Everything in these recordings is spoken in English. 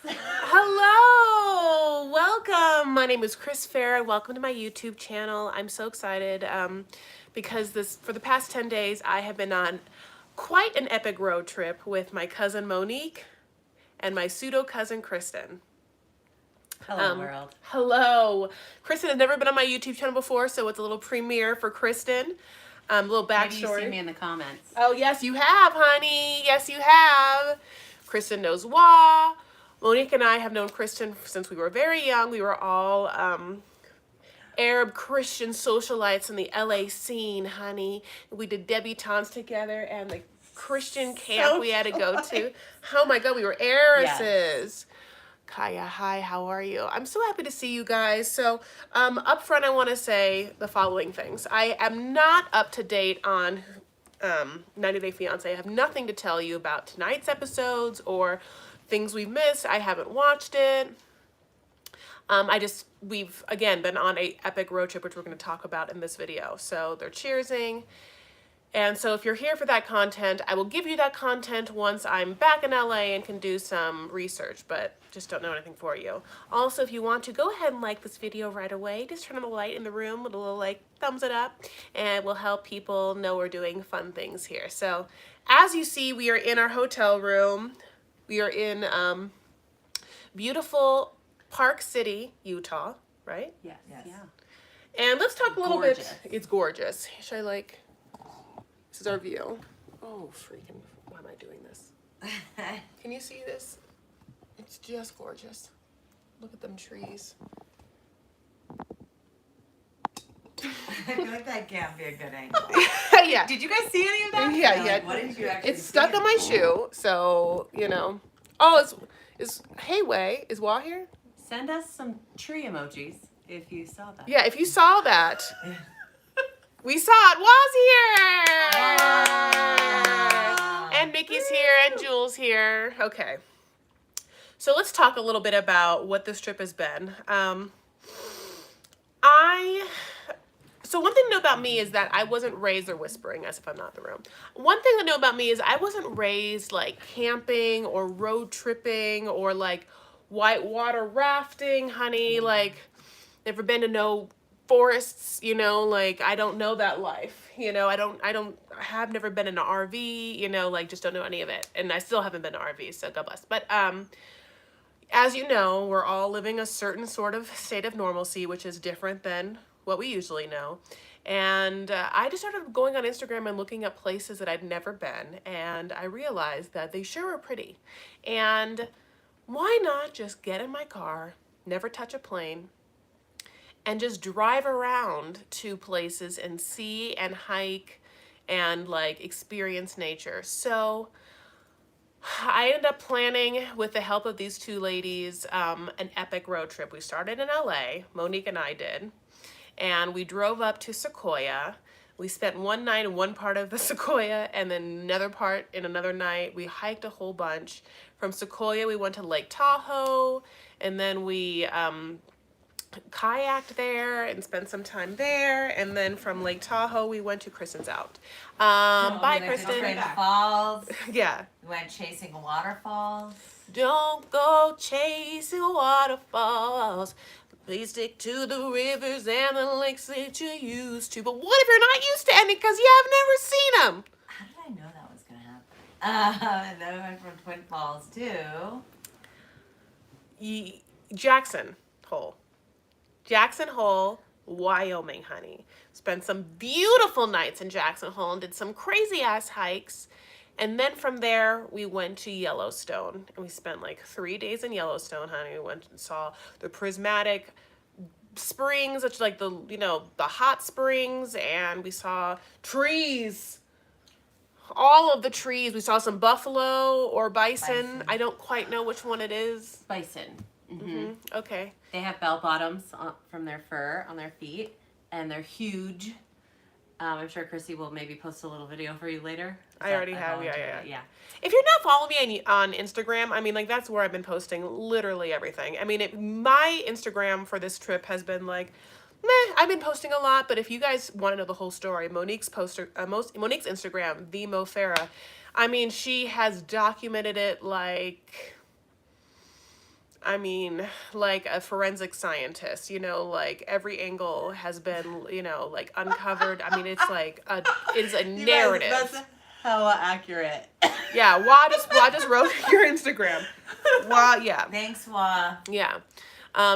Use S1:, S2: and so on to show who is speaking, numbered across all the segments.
S1: Hello, welcome. My name is Chris Farah. Welcome to my YouTube channel. I'm so excited because for the past 10 days I have been on quite an epic road trip with my cousin Monique and my pseudo cousin Kristen.
S2: Hello, world.
S1: Hello. Kristen has never been on my YouTube channel before, so it's a little premiere for Kristen. A little backstory.
S2: Maybe you've seen me in the comments.
S1: Oh, yes, you have, honey. Yes, you have. Kristen knows why. Monique and I have known Kristen since we were very young. We were all Arab Christian socialites in the LA scene, honey. We did debutantes together and the Christian camp we had to go to. Oh my God, we were heiresses. Yes. Kaya, hi, how are you? I'm so happy to see you guys. So up front, I want to say the following things. I am not up to date on 90 Day Fiancé. I have nothing to tell you about tonight's episodes or things we've missed. I haven't watched it. We've again been on a epic road trip, which we're going to talk about in this video. So they're cheersing. And so if you're here for that content, I will give you that content once I'm back in LA and can do some research, but just don't know anything for you. Also, if you want to, go ahead and like this video right away. Just turn on the light in the room with a little thumbs it up, and it will help people know we're doing fun things here. So as you see, we are in our hotel room. We are in beautiful Park City, Utah, right?
S2: Yes. Yeah.
S1: And let's talk a little bit. It's gorgeous. Should I this is our view. Oh, freaking, why am I doing this? Can you see this? It's just gorgeous. Look at them trees.
S3: I feel like that can't be a good angle.
S1: Yeah.
S3: Did you guys see any of that?
S1: Yeah.
S3: What did you actually
S1: It's stuck on my shoe, so, Oh, is Hayway, is Wah here?
S2: Send us some tree emojis if you saw that.
S1: Yeah, if you saw that. We saw it. Wah's here!
S3: Wow.
S1: And Mickey's here and Jules here. Okay. So let's talk a little bit about what this trip has been. So one thing to know about me is that I wasn't raised, or whispering as if I'm not in the room. One thing to know about me is I wasn't raised camping or road tripping or whitewater rafting, honey. Never been to no forests, I don't know that life. I have never been in an RV, just don't know any of it. And I still haven't been to RVs, so God bless. But as you know, we're all living a certain sort of state of normalcy, which is different than what we usually know. And I just started going on Instagram and looking up places that I'd never been. And I realized that they sure were pretty. And why not just get in my car, never touch a plane, and just drive around to places and see and hike and experience nature. So I ended up planning, with the help of these two ladies, an epic road trip. We started in LA, Monique and I did, and we drove up to Sequoia. We spent one night in one part of the Sequoia and then another part in another night. We hiked a whole bunch. From Sequoia, we went to Lake Tahoe, and then we kayaked there and spent some time there, and then from Lake Tahoe we went to Kristen's out. Bye, Kristen.
S3: Falls.
S1: Yeah.
S3: We went chasing waterfalls.
S1: Don't go chasing waterfalls. Please stick to the rivers and the lakes that you're used to. But what if you're not used to any because you have never seen them?
S3: How did I know that was gonna happen? And then we went from Twin Falls to
S1: Jackson Hole, Wyoming, honey. Spent some beautiful nights in Jackson Hole and did some crazy ass hikes. And then from there, we went to Yellowstone. And we spent 3 days in Yellowstone, honey. We went and saw the prismatic springs, which is the hot springs. And we saw trees. All of the trees. We saw some buffalo or bison. I don't quite know which one it is.
S2: Bison.
S1: Mm-hmm. Okay.
S2: They have bell bottoms from their fur on their feet, and they're huge. I'm sure Chrissy will maybe post a little video for you later.
S1: I already have,
S2: yeah.
S1: If you're not following me on Instagram, that's where I've been posting literally everything. My Instagram for this trip has been meh, I've been posting a lot, but if you guys want to know the whole story, Monique's Instagram, the Mo Farah, she has documented it I mean, like a forensic scientist, you know, like every angle has been, you know, like uncovered. I mean, it's like it is a
S2: You guys,
S1: narrative.
S2: that's hella accurate.
S1: Yeah, Wa just wrote your Instagram. Wa, yeah,
S3: Thanks, Wa.
S1: yeah.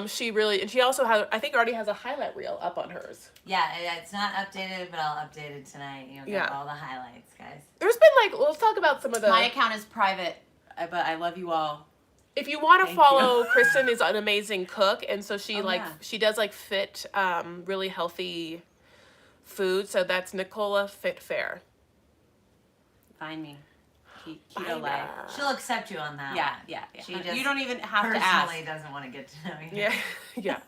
S1: She really, and she also has, I think, already has a highlight reel up on hers.
S3: Yeah, it's not updated, but I'll update it tonight. You'll get
S1: Yeah.
S3: all the highlights, guys.
S1: There's been like, let's talk about some of the.
S2: My account is private, but I love you all.
S1: If you want to
S2: Thank
S1: follow,
S2: you.
S1: Kristen is an amazing cook, and so she
S2: Yeah.
S1: she does like fit, really healthy food. So that's Nicola Fit Fair.
S2: Find me. Keto
S1: Find
S2: life.
S1: her.
S3: She'll accept you on that.
S2: Yeah,
S3: one.
S2: yeah, yeah.
S3: She just
S2: You don't even have to ask.
S3: personally doesn't want to get to know you.
S1: Yeah, yeah.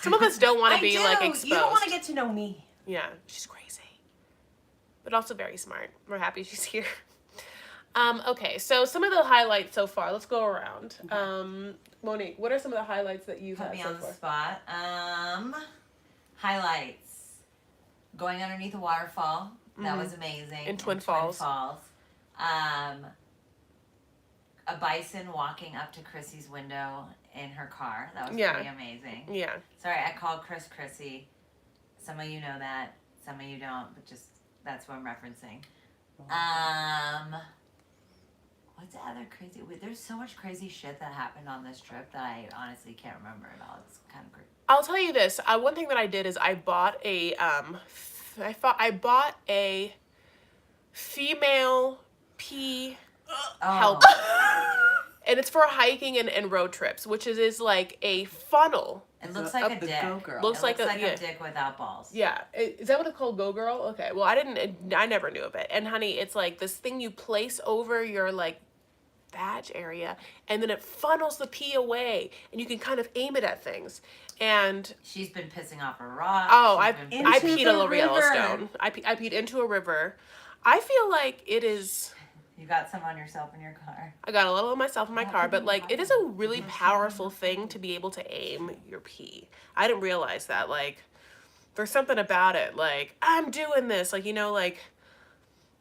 S1: Some of us don't want to be like exposed.
S2: You don't want to get to know me.
S1: Yeah, she's crazy, but also very smart. We're happy she's here. Okay, so some of the highlights so far. Let's go around. Monique, what are some of the highlights that you've
S3: Put
S1: had
S3: me
S1: so
S3: on the
S1: far?
S3: spot. Highlights. Going underneath a waterfall. That was amazing.
S1: In Twin Falls.
S3: A bison walking up to Chrissy's window in her car. That was
S1: Yeah.
S3: pretty amazing.
S1: Yeah.
S3: Sorry, I called Chrissy. Some of you know that. Some of you don't, but just that's what I'm referencing. What's the other crazy? There's so much crazy shit that happened on this trip that I honestly can't remember it all. It's kind of crazy.
S1: I'll tell you this. One thing that I did is I bought a I bought a female pee helmet, and it's for hiking and road trips, which is like a funnel.
S3: It looks like a
S2: the
S3: dick.
S2: Go Girl.
S1: Looks
S3: It looks like
S1: yeah.
S3: a dick without balls.
S1: Yeah, is that what it's called? Go Girl? Okay, well I never knew of it. And honey, it's like this thing you place over your like vag area, and then it funnels the pee away, and you can kind of aim it at things. And
S3: She's been pissing off a rock.
S1: oh,
S3: She's
S1: I
S3: been
S2: Into
S1: peed
S2: the
S1: a
S2: river.
S1: Yellowstone. I peed into a river. I feel like it is.
S3: You got some on yourself in your car.
S1: I got a little of myself in my car, but like it is a really powerful thing to be able to aim your pee. I didn't realize that. Like, there's something about it. Like, I'm doing this. Like, you know, like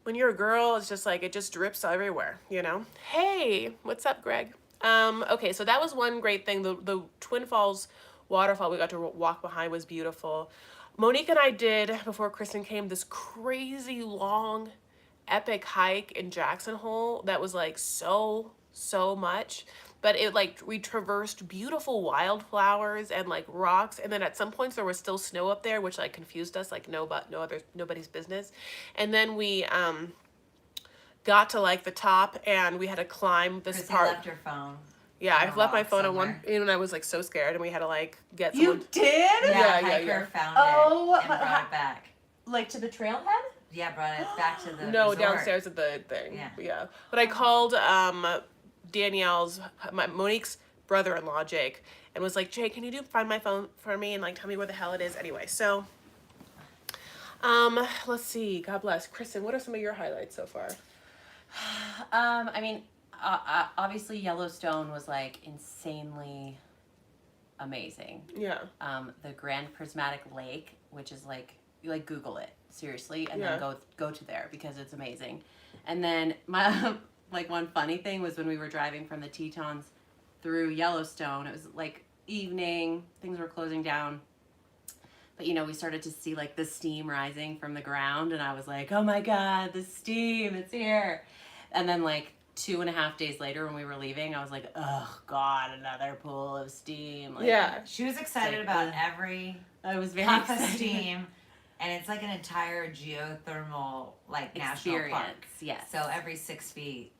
S1: when you're a girl, it's just like it just drips everywhere. You know. Hey, what's up, Greg? Okay, so that was one great thing. The Twin Falls waterfall we got to walk behind was beautiful. Monique and I did before Kristen came this crazy long epic hike in Jackson Hole that was like so much, but it like we traversed beautiful wildflowers and like rocks, and then at some points there was still snow up there, which like confused us, like nobody's business. And then we got to like the top, and we had to climb this
S3: Chrissy
S1: part.
S3: left her phone.
S1: Yeah, I
S3: on a
S1: left my
S3: rock
S1: phone at one,
S3: somewhere.
S1: and I was like so scared, and we had to like get someone.
S2: You did?
S3: Yeah,
S1: Yeah,
S3: hiker found
S2: Oh,
S3: it and brought it back.
S2: Like to the trailhead?
S3: Yeah, brought it back to the
S1: No,
S3: resort.
S1: downstairs at the thing.
S3: Yeah.
S1: Yeah. But I called Monique's brother-in-law, Jake, and was like, Jake, can you find my phone for me and like tell me where the hell it is? Anyway, so let's see. God bless. Kristen, what are some of your highlights so far?
S2: I mean, obviously Yellowstone was like insanely amazing.
S1: Yeah.
S2: The Grand Prismatic Lake, which is like, you like Google it seriously, and
S1: Yeah.
S2: then go to there because it's amazing. And then my like one funny thing was when we were driving from the Tetons through Yellowstone, it was like evening, things were closing down. But you know, we started to see like the steam rising from the ground, and I was like, oh my God, the steam, it's here. And then like 2.5 days later when we were leaving, I was like, oh God, another pool of steam. Like,
S1: Yeah.
S3: She was excited
S2: Like,
S3: about every
S2: I was very
S3: puff of
S2: excited.
S3: steam, and it's like an entire geothermal like national
S2: Experience,
S3: park.
S2: yes.
S3: So every 6 feet,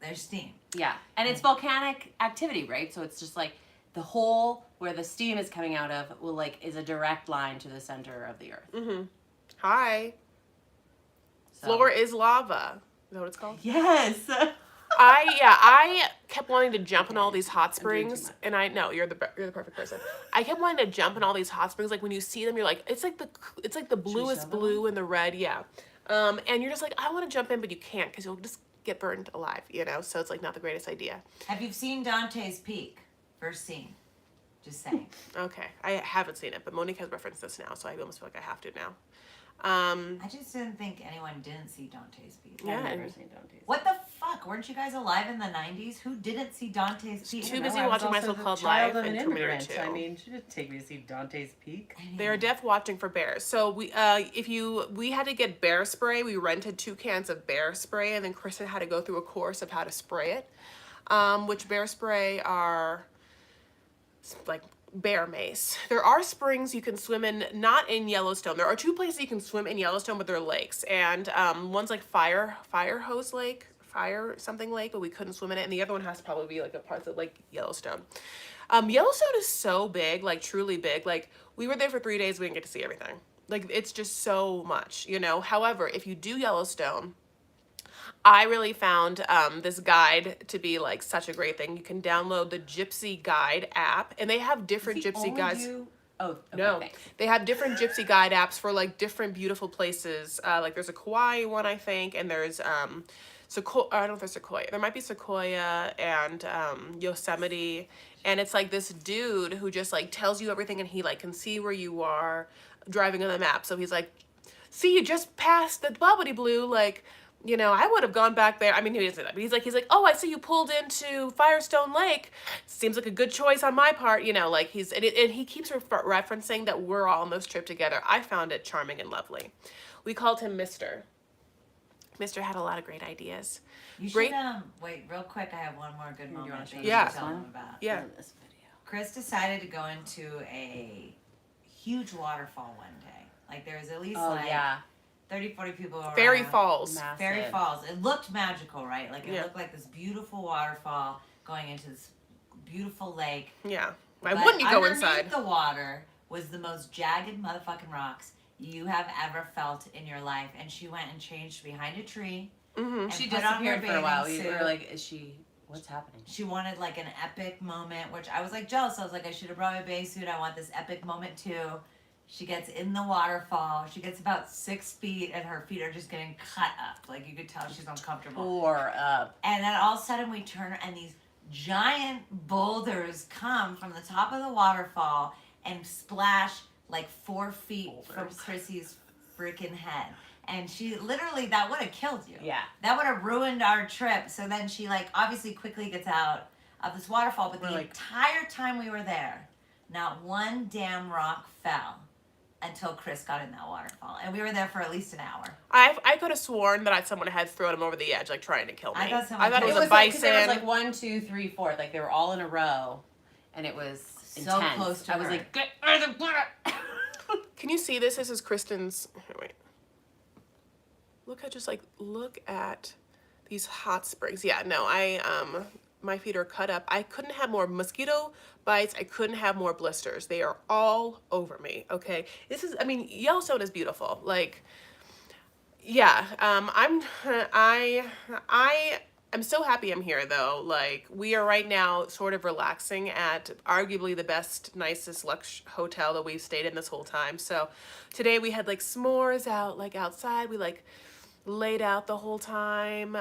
S3: there's steam.
S2: Yeah, and it's volcanic activity, right? So it's just like the hole where the steam is coming out of is a direct line to the center of the earth.
S1: Mm-hmm. Hi.
S2: So.
S1: Floor is lava. Is that what it's called?
S2: Yes.
S1: I kept wanting to jump in all these hot
S2: I'm doing too
S1: springs,
S2: much.
S1: and I know you're the perfect person. I kept wanting to jump in all these hot springs. Like when you see them, you're like, it's like the bluest
S2: show them?
S1: blue and the red, yeah. And you're just like, I want to jump in, but you can't because you'll just get burned alive, you know. So it's like not the greatest idea.
S3: Have you seen Dante's Peak? First scene. Just saying.
S1: Okay, I haven't seen it, but Monique has referenced this now, so I almost feel like I have to now.
S3: I just didn't think anyone didn't see Dante's Peak.
S1: Yeah.
S2: I've never seen Dante's.
S3: What the fuck? fuck? Weren't you guys alive in the 90s? Who didn't see Dante's Peak?
S1: Too
S2: No,
S1: busy
S2: I was
S1: watching My
S2: also the
S1: So-Called
S2: child
S1: Life
S2: of an
S1: and Terminator
S2: immigrant.
S1: 2.
S2: I mean, she didn't take me to see Dante's Peak.
S1: They're def watching for bears. So we had to get bear spray. We rented 2 cans of bear spray, and then Kristen had to go through a course of how to spray it. Which bear spray are like bear mace. There are springs you can swim in, not in Yellowstone. There are 2 places you can swim in Yellowstone, but they're lakes. And one's like Fire Hose Lake, Fire something lake, but we couldn't swim in it. And the other one has to probably be like a part of like Yellowstone. Yellowstone is so big, like truly big. Like we were there for 3 days, we didn't get to see everything. Like it's just so much, you know. However, if you do Yellowstone, I really found this guide to be like such a great thing. You can download the Gypsy Guide app, and they have different gypsy guides.
S2: Oh, okay,
S1: No,
S2: thanks.
S1: they have different gypsy guide apps for like different beautiful places. Like there's a Kauai one, I think, and there's Sequoia. I don't know if there's Sequoia. There might be Sequoia and Yosemite, and it's like this dude who just like tells you everything, and he like can see where you are driving on the map. So he's like, "See, you just passed the Bubbly Blue, like." You know, I would have gone back there. I mean, he didn't say that, but he's like, oh, I see you pulled into Firestone Lake. Seems like a good choice on my part. You know, like and he keeps referencing that we're all on this trip together. I found it charming and lovely. We called him Mr. Mr. had a lot of great ideas.
S3: You
S1: Great-
S3: should wait real quick. I have one more good moment
S2: wanna
S3: that
S2: show
S3: you
S1: Yeah.
S3: should tell them about.
S1: Yeah.
S2: In this video.
S3: Chris decided to go into a huge waterfall one day. Like there was at least
S2: Oh,
S3: like
S2: yeah.
S3: 30, 40 people around.
S1: Fairy Falls.
S2: Massive.
S3: Fairy Falls. It looked magical, right? Like it
S1: Yeah.
S3: looked like this beautiful waterfall going into this beautiful lake.
S1: Yeah. Why
S3: But
S1: wouldn't you go
S3: underneath
S1: inside?
S3: the water was the most jagged motherfucking rocks you have ever felt in your life. And she went and changed behind a tree.
S1: Mm-hmm.
S3: And
S2: She
S3: put on her
S2: disappeared for a while.
S3: bathing
S2: We were
S3: suit.
S2: like, is she, what's happening?
S3: She wanted like an epic moment, which I was like jealous. I was like, I should have brought my bathing suit. I want this epic moment too. She gets in the waterfall. She gets about 6 feet, and her feet are just getting cut up. Like you could tell she's uncomfortable.
S2: Pour up.
S3: And then all of a sudden we turn, and these giant boulders come from the top of the waterfall and splash like 4 feet from
S2: Boulders.
S3: Chrissy's freaking head. And she literally, that would have killed you.
S2: Yeah.
S3: That would have ruined our trip. So then she like obviously quickly gets out of this waterfall, but
S2: We're
S3: the
S2: like-
S3: entire time we were there, not one damn rock fell until Chris got in that waterfall. And we were there for at least an hour.
S1: I could have sworn that someone had thrown him over the edge, like trying to kill me.
S3: I thought someone
S1: it
S3: did.
S1: was
S2: It
S1: a
S2: was like, 'cause
S1: bison.
S2: there was like 1, 2, 3, 4. Like they were all in a row, and it was
S3: So
S2: intense.
S3: close to
S2: I was
S3: her.
S2: like, get out of the water.
S1: Can you see this? This is Kristen's. Here, wait. Look at these hot springs. Yeah, no, my feet are cut up. I couldn't have more mosquito bites. I couldn't have more blisters. They are all over me. Okay, Yellowstone is beautiful. Like, yeah, I'm so happy I'm here though. Like we are right now sort of relaxing at arguably the best, nicest luxe hotel that we've stayed in this whole time. So today we had like s'mores out, like outside. We like laid out the whole time.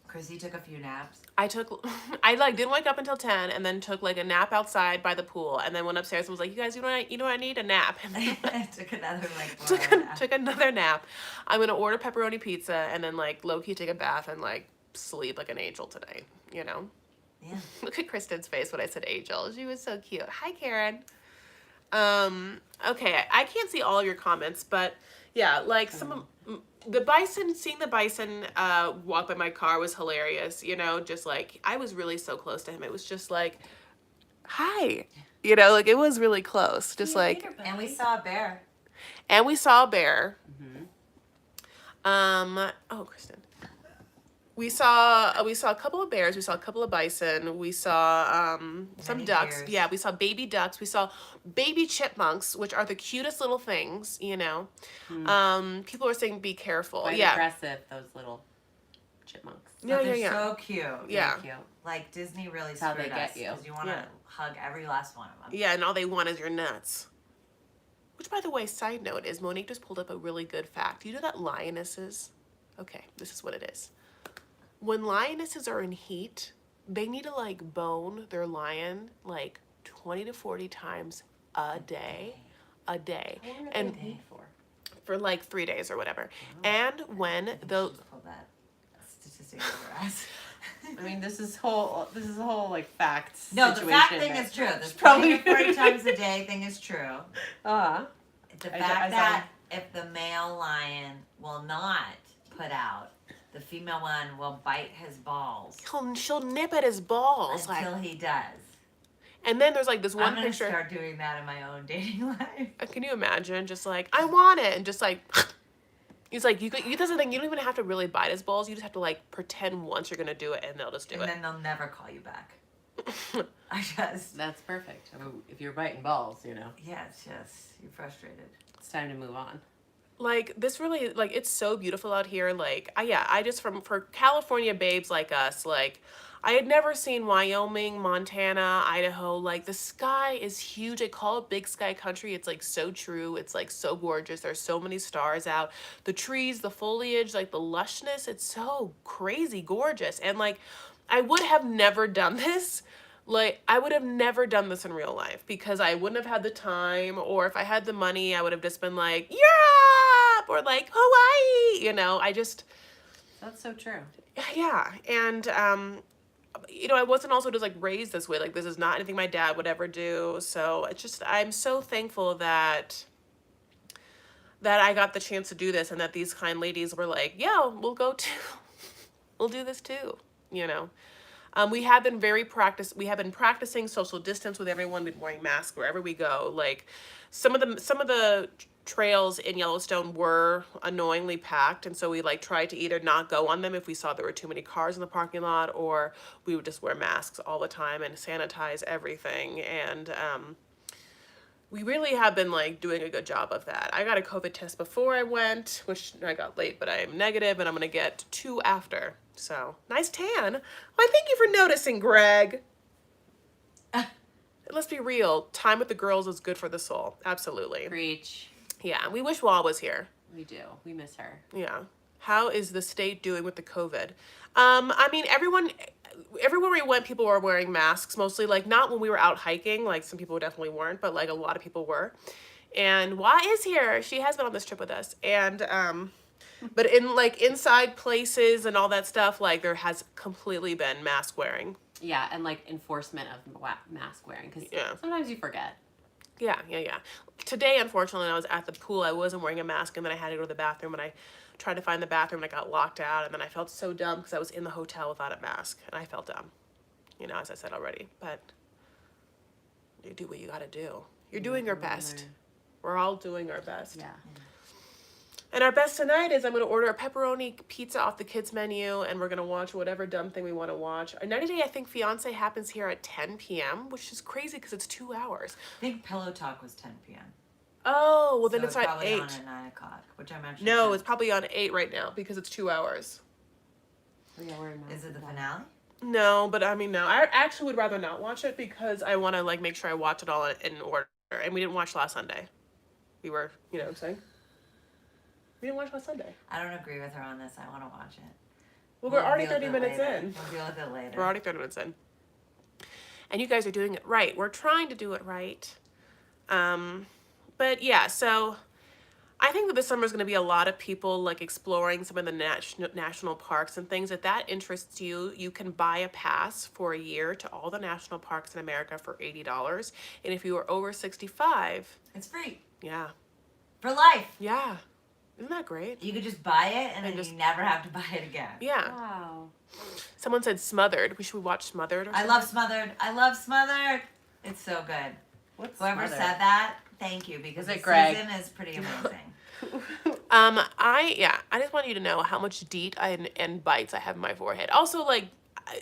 S3: Chrissy took a few naps.
S1: I like didn't wake up until 10 and then took like a nap outside by the pool and then went upstairs and was like, you guys, you know what I need? A nap.
S3: Took another like 4 hour nap.
S1: Took another nap. I'm gonna order pepperoni pizza and then like low-key take a bath and like sleep like an angel today, you know?
S3: Yeah.
S1: Look at Kristen's face when I said angel. She was so cute. Hi, Karen. Okay, I can't see all of your comments, but yeah, like some of seeing the bison walk by my car was hilarious, you know, just like I was really so close to him. It was just like, hi, you know, like it was really close, just like,
S3: And we saw a bear.
S1: and we saw a bear.
S2: Mhm.
S1: Oh, Kristen. We saw a couple of bears. We saw a couple of bison. We saw some
S3: Many
S1: ducks.
S3: deers.
S1: Yeah, we saw baby ducks. We saw baby chipmunks, which are the cutest little things, you know. People are saying be careful.
S2: Quite
S1: Yeah.
S2: aggressive, those little chipmunks.
S3: But
S1: Yeah,
S3: they're
S1: yeah.
S3: so cute.
S1: Yeah.
S3: They're cute. Like Disney really
S2: That's how
S3: screwed
S2: they get
S3: us
S2: you.
S3: because you want to
S1: Yeah.
S3: hug every last one of them.
S1: Yeah, and all they want is your nuts. Which, by the way, side note is Monique just pulled up a really good fact. You know that lionesses, okay, this is what it is. When lionesses are in heat, they need to like bone their lion like 20 to 40 times a day.
S2: How long are
S1: And
S2: they paid for?
S1: for like 3 days or whatever.
S2: Wow.
S1: And when
S3: I think
S1: the
S3: she just pulled that to save your ass.
S2: I mean, this is whole like facts.
S3: No, the fact thing is true. The 20 to 40 times a day thing is true. The fact that if the male lion will not put out, the female one will bite his balls.
S1: She'll nip at his balls
S3: until he does.
S1: And then there's like this one
S3: I'm
S1: picture.
S3: I'm gonna start doing that in my own dating life.
S1: Can you imagine? Just like, I want it, and just like, he's like, that's the thing. You don't even have to really bite his balls. You just have to like pretend once you're gonna do it, and they'll just do it.
S3: And then they'll never call you back.
S2: That's perfect. I mean, if you're biting balls, you know.
S3: Yeah, it's just you're frustrated.
S2: It's time to move on.
S1: Like, this really, like, it's so beautiful out here. Like, I just, for California babes like us, like, I had never seen Wyoming, Montana, Idaho. Like, the sky is huge. I call it big sky country. It's, like, so true. It's, like, so gorgeous. There's so many stars out. The trees, the foliage, like, the lushness. It's so crazy gorgeous. And, like, I would have never done this. Like, I would have never done this in real life because I wouldn't have had the time, or if I had the money, I would have just been like, Europe, or like Hawaii, you know,
S2: That's so true.
S1: Yeah. And, you know, I wasn't also just like raised this way. Like, this is not anything my dad would ever do. So it's just, I'm so thankful that I got the chance to do this, and that these kind ladies were like, yeah, we'll go too. We'll do this too, you know. We have been practicing social distance with everyone. We've been wearing masks wherever we go. Like, some of the trails in Yellowstone were annoyingly packed, and so we like tried to either not go on them if we saw there were too many cars in the parking lot, or we would just wear masks all the time and sanitize everything. And we really have been like doing a good job of that. I got a COVID test before I went, which I got late, but I am negative, and I'm gonna get 2 after. So, nice tan. Why, thank you for noticing, Greg. Let's be real. Time with the girls is good for the soul. Absolutely.
S2: Preach.
S1: Yeah, we wish Wall was here.
S2: We do. We miss her.
S1: Yeah. How is the state doing with the COVID? I mean, everywhere we went, people were wearing masks mostly. Like, not when we were out hiking. Like, some people definitely weren't, but like a lot of people were. And Wah is here. She has been on this trip with us. And, but in like inside places and all that stuff, like there has completely been mask wearing.
S2: Yeah, and like enforcement of mask wearing, because sometimes you forget.
S1: Yeah. Today, unfortunately, when I was at the pool, I wasn't wearing a mask, and then I had to go to the bathroom, and I tried to find the bathroom, and I got locked out, and then I felt so dumb because I was in the hotel without a mask, and I felt dumb, you know, as I said already. But you do what you gotta do. You're doing your best. We're all doing our best.
S2: Yeah.
S1: And our best tonight is I'm going to order a pepperoni pizza off the kids menu, and we're going to watch whatever dumb thing we want to watch. Our 90 Day, I think, Fiance happens here at 10 p.m., which is crazy because it's 2 hours.
S3: I think Pillow Talk was 10 p.m.
S1: Oh, well, then
S3: so
S1: it's at 8.
S3: On at 9 o'clock, which I'm actually...
S1: No, it's probably on 8 right now because it's 2 hours.
S2: Oh, yeah,
S3: is it the finale?
S1: No, but I mean, no. I actually would rather not watch it because I want to, like, make sure I watch it all in order. And we didn't watch last Sunday. We were, you know what I'm saying? We didn't watch last Sunday.
S3: I don't agree with her on this. I want to watch it.
S1: Well, we're already 30 minutes in.
S3: We'll deal with it later.
S1: We're already 30 minutes in. And you guys are doing it right. We're trying to do it right. But yeah, so I think that this summer is going to be a lot of people like exploring some of the national parks and things. If that interests you, you can buy a pass for a year to all the national parks in America for $80. And if you are over 65...
S3: It's free.
S1: Yeah.
S3: For life.
S1: Yeah. Isn't that great?
S3: You could just buy it and then you never have to buy it again.
S1: Yeah.
S2: Wow.
S1: Someone said Smothered. Should we watch Smothered or something?
S3: I love Smothered. It's so good. Whoever said that, thank you, because the season is pretty amazing.
S1: I just want you to know how much DEET and bites I have in my forehead. Also, like,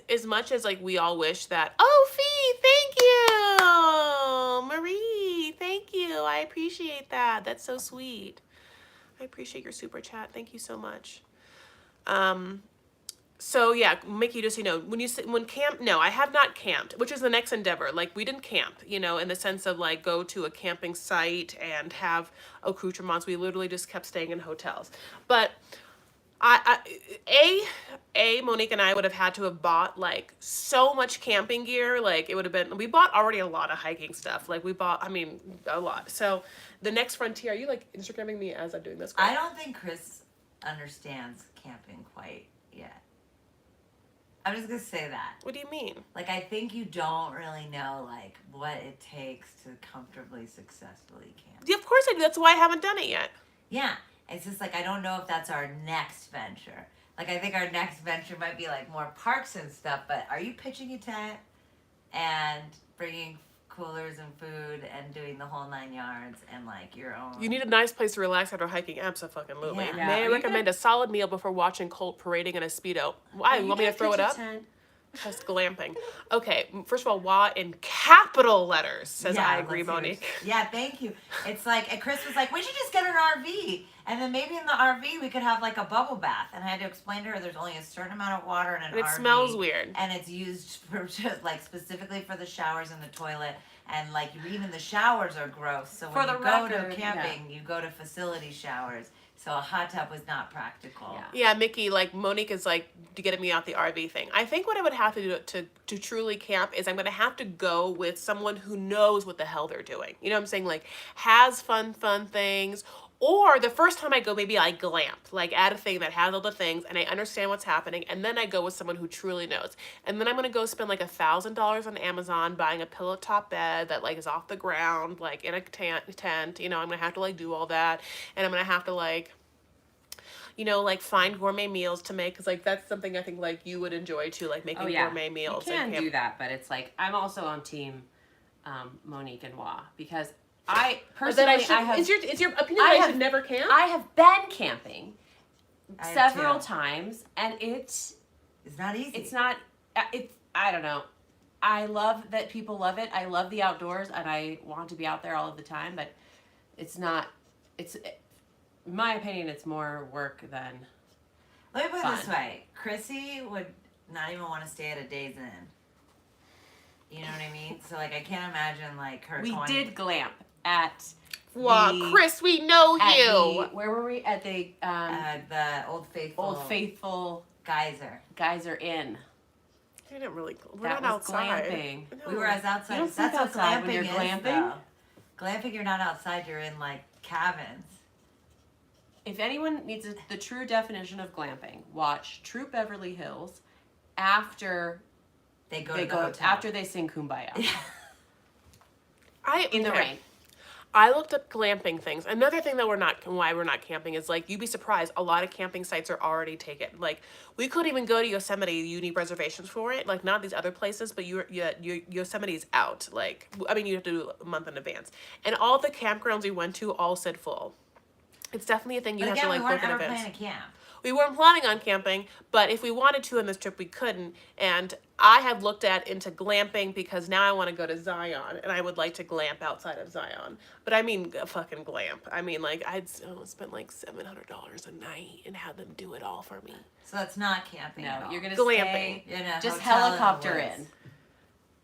S1: as much as like we all wish that, oh, Fee, thank you. Marie, thank you. I appreciate that. That's so sweet. I appreciate your super chat. Thank you so much. So yeah, Mickey, just, you know, no, I have not camped, which is the next endeavor. Like, we didn't camp, you know, in the sense of like go to a camping site and have accoutrements. We literally just kept staying in hotels. But Monique and I would have had to have bought like so much camping gear. Like, it would have been, we bought already a lot of hiking stuff. Like, we bought, I mean, a lot. So the next frontier, are you like Instagramming me as I'm doing this?
S3: I don't think Chris understands camping quite yet. I'm just gonna say that.
S1: What do you mean?
S3: Like, I think you don't really know, like, what it takes to comfortably, successfully camp.
S1: Yeah, of course I do. That's why I haven't done it yet.
S3: Yeah. It's just like, I don't know if that's our next venture. Like, I think our next venture might be, like, more parks and stuff, but are you pitching a tent and bringing coolers and food and doing the whole 9 yards and, like, your own...
S1: You need a nice place to relax after hiking. Abso-fucking-lutely.
S3: Yeah.
S2: Yeah,
S1: May I
S2: are you
S1: recommend a solid meal before watching Colt parading in a Speedo? Why? You want me to throw it up? That's glamping. Okay, first of all, WA in capital letters says
S3: Yeah,
S1: I agree,
S3: let's hear it.
S1: Monique.
S3: Yeah, thank you. It's like, and Chris was like, we should just get an RV. And then maybe in the RV we could have like a bubble bath. And I had to explain to her there's only a certain amount of water in an
S1: And it
S3: RV.
S1: smells weird.
S3: And it's used for just like specifically for the showers and the toilet. And like even the showers are gross. So
S2: For
S3: when
S2: the
S3: you go
S2: record,
S3: to camping, you go to facility showers. So a hot tub was not practical.
S2: Yeah.
S1: Yeah, Mickey, like Monique is like getting me out the RV thing. I think what I would have to do to truly camp is I'm going to have to go with someone who knows what the hell they're doing. You know what I'm saying? Like has fun things. Or the first time I go, maybe I glamp, like add a thing that has all the things and I understand what's happening. And then I go with someone who truly knows. And then I'm going to go spend like $1,000 on Amazon buying a pillow top bed that like is off the ground, like in a tent. You know, I'm going to have to like do all that. And I'm going to have to like, you know, like find gourmet meals to make. Cause like that's something I think like you would enjoy too, like making gourmet meals.
S2: You can
S1: and
S2: do that, but it's like, I'm also on team Monique and Wah because I personally,
S1: is your opinion that I should never camp?
S2: I have been camping
S3: I have
S2: several
S3: too.
S2: times, and it's
S3: not easy.
S2: It's not. It's I don't know. I love that people love it. I love the outdoors, and I want to be out there all of the time. But it's not. In my opinion, it's more work than.
S3: Let me put it
S2: fun.
S3: this way: Chrissy would not even want to stay at a Days Inn. You know what I mean? So like, I can't imagine like her.
S2: We
S3: going...
S2: did glamp at.
S1: Wow, Chris, we know you.
S2: Where were we? At the
S3: Old Faithful.
S2: Old Faithful
S3: Geyser
S2: Inn.
S1: We didn't really. We're
S2: That
S1: not
S2: was
S1: outside.
S2: glamping.
S1: No.
S3: We were as outside.
S2: You don't
S3: That's
S2: sleep
S3: what
S2: outside
S3: glamping
S2: when you're
S3: is,
S2: glamping?
S3: though. Glamping, you're not outside. You're in like cabins.
S2: If anyone needs the true definition of glamping, watch Troop Beverly Hills after
S3: They go
S2: they
S3: to the
S2: go
S3: hotel.
S2: after they sing Kumbaya in the rain.
S1: I looked up glamping things. Another thing that why we're not camping is like you'd be surprised. A lot of camping sites are already taken. Like we couldn't even go to Yosemite. You need reservations for it. Like not these other places, but Yosemite's out. Like I mean, you have to do a month in advance. And all the campgrounds we went to all said full. It's definitely a thing you
S3: But
S1: have
S3: again,
S1: to like
S3: we weren't
S1: book in
S3: ever
S1: advance.
S3: planning a camp.
S1: We weren't planning on camping, but if we wanted to on this trip, we couldn't. And I have looked into glamping because now I want to go to Zion, and I would like to glamp outside of Zion. But I mean, a fucking glamp. I mean, like, I'd spend like $700 a night and have them do it all for me.
S3: So that's not camping at
S2: No,
S3: all.
S2: you're gonna
S1: Glamping.
S2: stay.
S3: In a
S2: Just
S3: hotel
S2: helicopter
S3: the
S2: in.
S3: woods.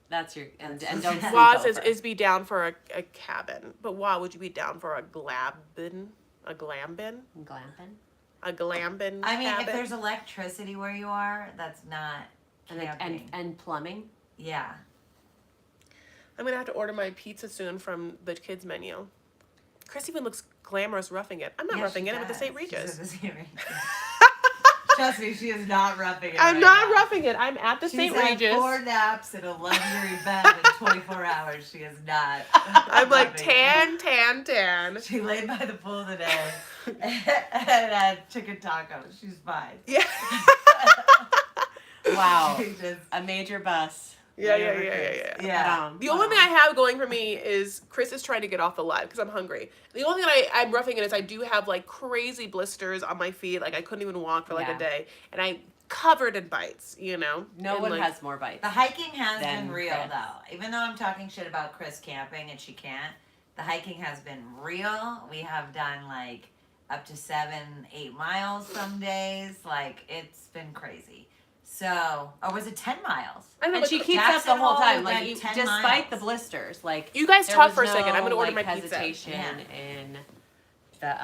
S2: That's your and don't sleep
S1: Waz
S2: over.
S1: is be down for a cabin. But Waz, would you be down for a glambin? A glambin?
S2: glamping.
S1: A glambin
S3: I mean,
S1: cabin?
S3: if there's electricity where you are, that's not camping.
S2: And plumbing.
S3: Yeah.
S1: I'm gonna have to order my pizza soon from the kids menu. Chris even looks glamorous roughing it. I'm not
S3: Yeah,
S1: roughing
S3: she
S1: it. I'm at the
S3: does.
S1: St.
S3: She's
S1: Regis.
S3: at the St. Regis. Trust me, she is not roughing it.
S1: I'm
S3: right
S1: not
S3: now.
S1: roughing it. I'm at the
S3: She's
S1: St.
S3: had
S1: Regis.
S3: 4 naps in a luxury bed in 24 hours. She is not.
S1: I'm like
S3: roughing it.
S1: tan.
S3: She laid by the pool today and had chicken tacos. She's fine.
S1: Yeah.
S2: Wow.
S3: She just,
S2: A major bus.
S1: Yeah.
S3: yeah.
S1: The only thing I have going for me is Chris is trying to get off the live because I'm hungry. The only thing I'm roughing it is I do have like crazy blisters on my feet. Like I couldn't even walk for like
S2: Yeah.
S1: a day. And I covered in bites, you know?
S2: No
S1: And,
S2: one
S1: like,
S2: has more bites.
S3: The hiking has
S2: Then
S3: been real
S2: Chris.
S3: though. Even though I'm talking shit about Chris camping and she can't, the hiking has been real. We have done like up to 7-8 miles some days. Like it's been crazy. So, or was it 10 miles?
S1: I know,
S2: And
S1: but
S2: she keeps up the
S3: Jackson
S2: whole
S3: Hole
S2: time,
S3: went
S2: like
S3: 10
S2: despite
S3: miles.
S2: the blisters. Like
S1: You guys
S2: there
S1: talk
S2: was
S1: for a second. I'm
S2: no,
S1: gonna order
S2: like,
S1: my pizza.
S2: hesitation
S3: Yeah.
S2: in the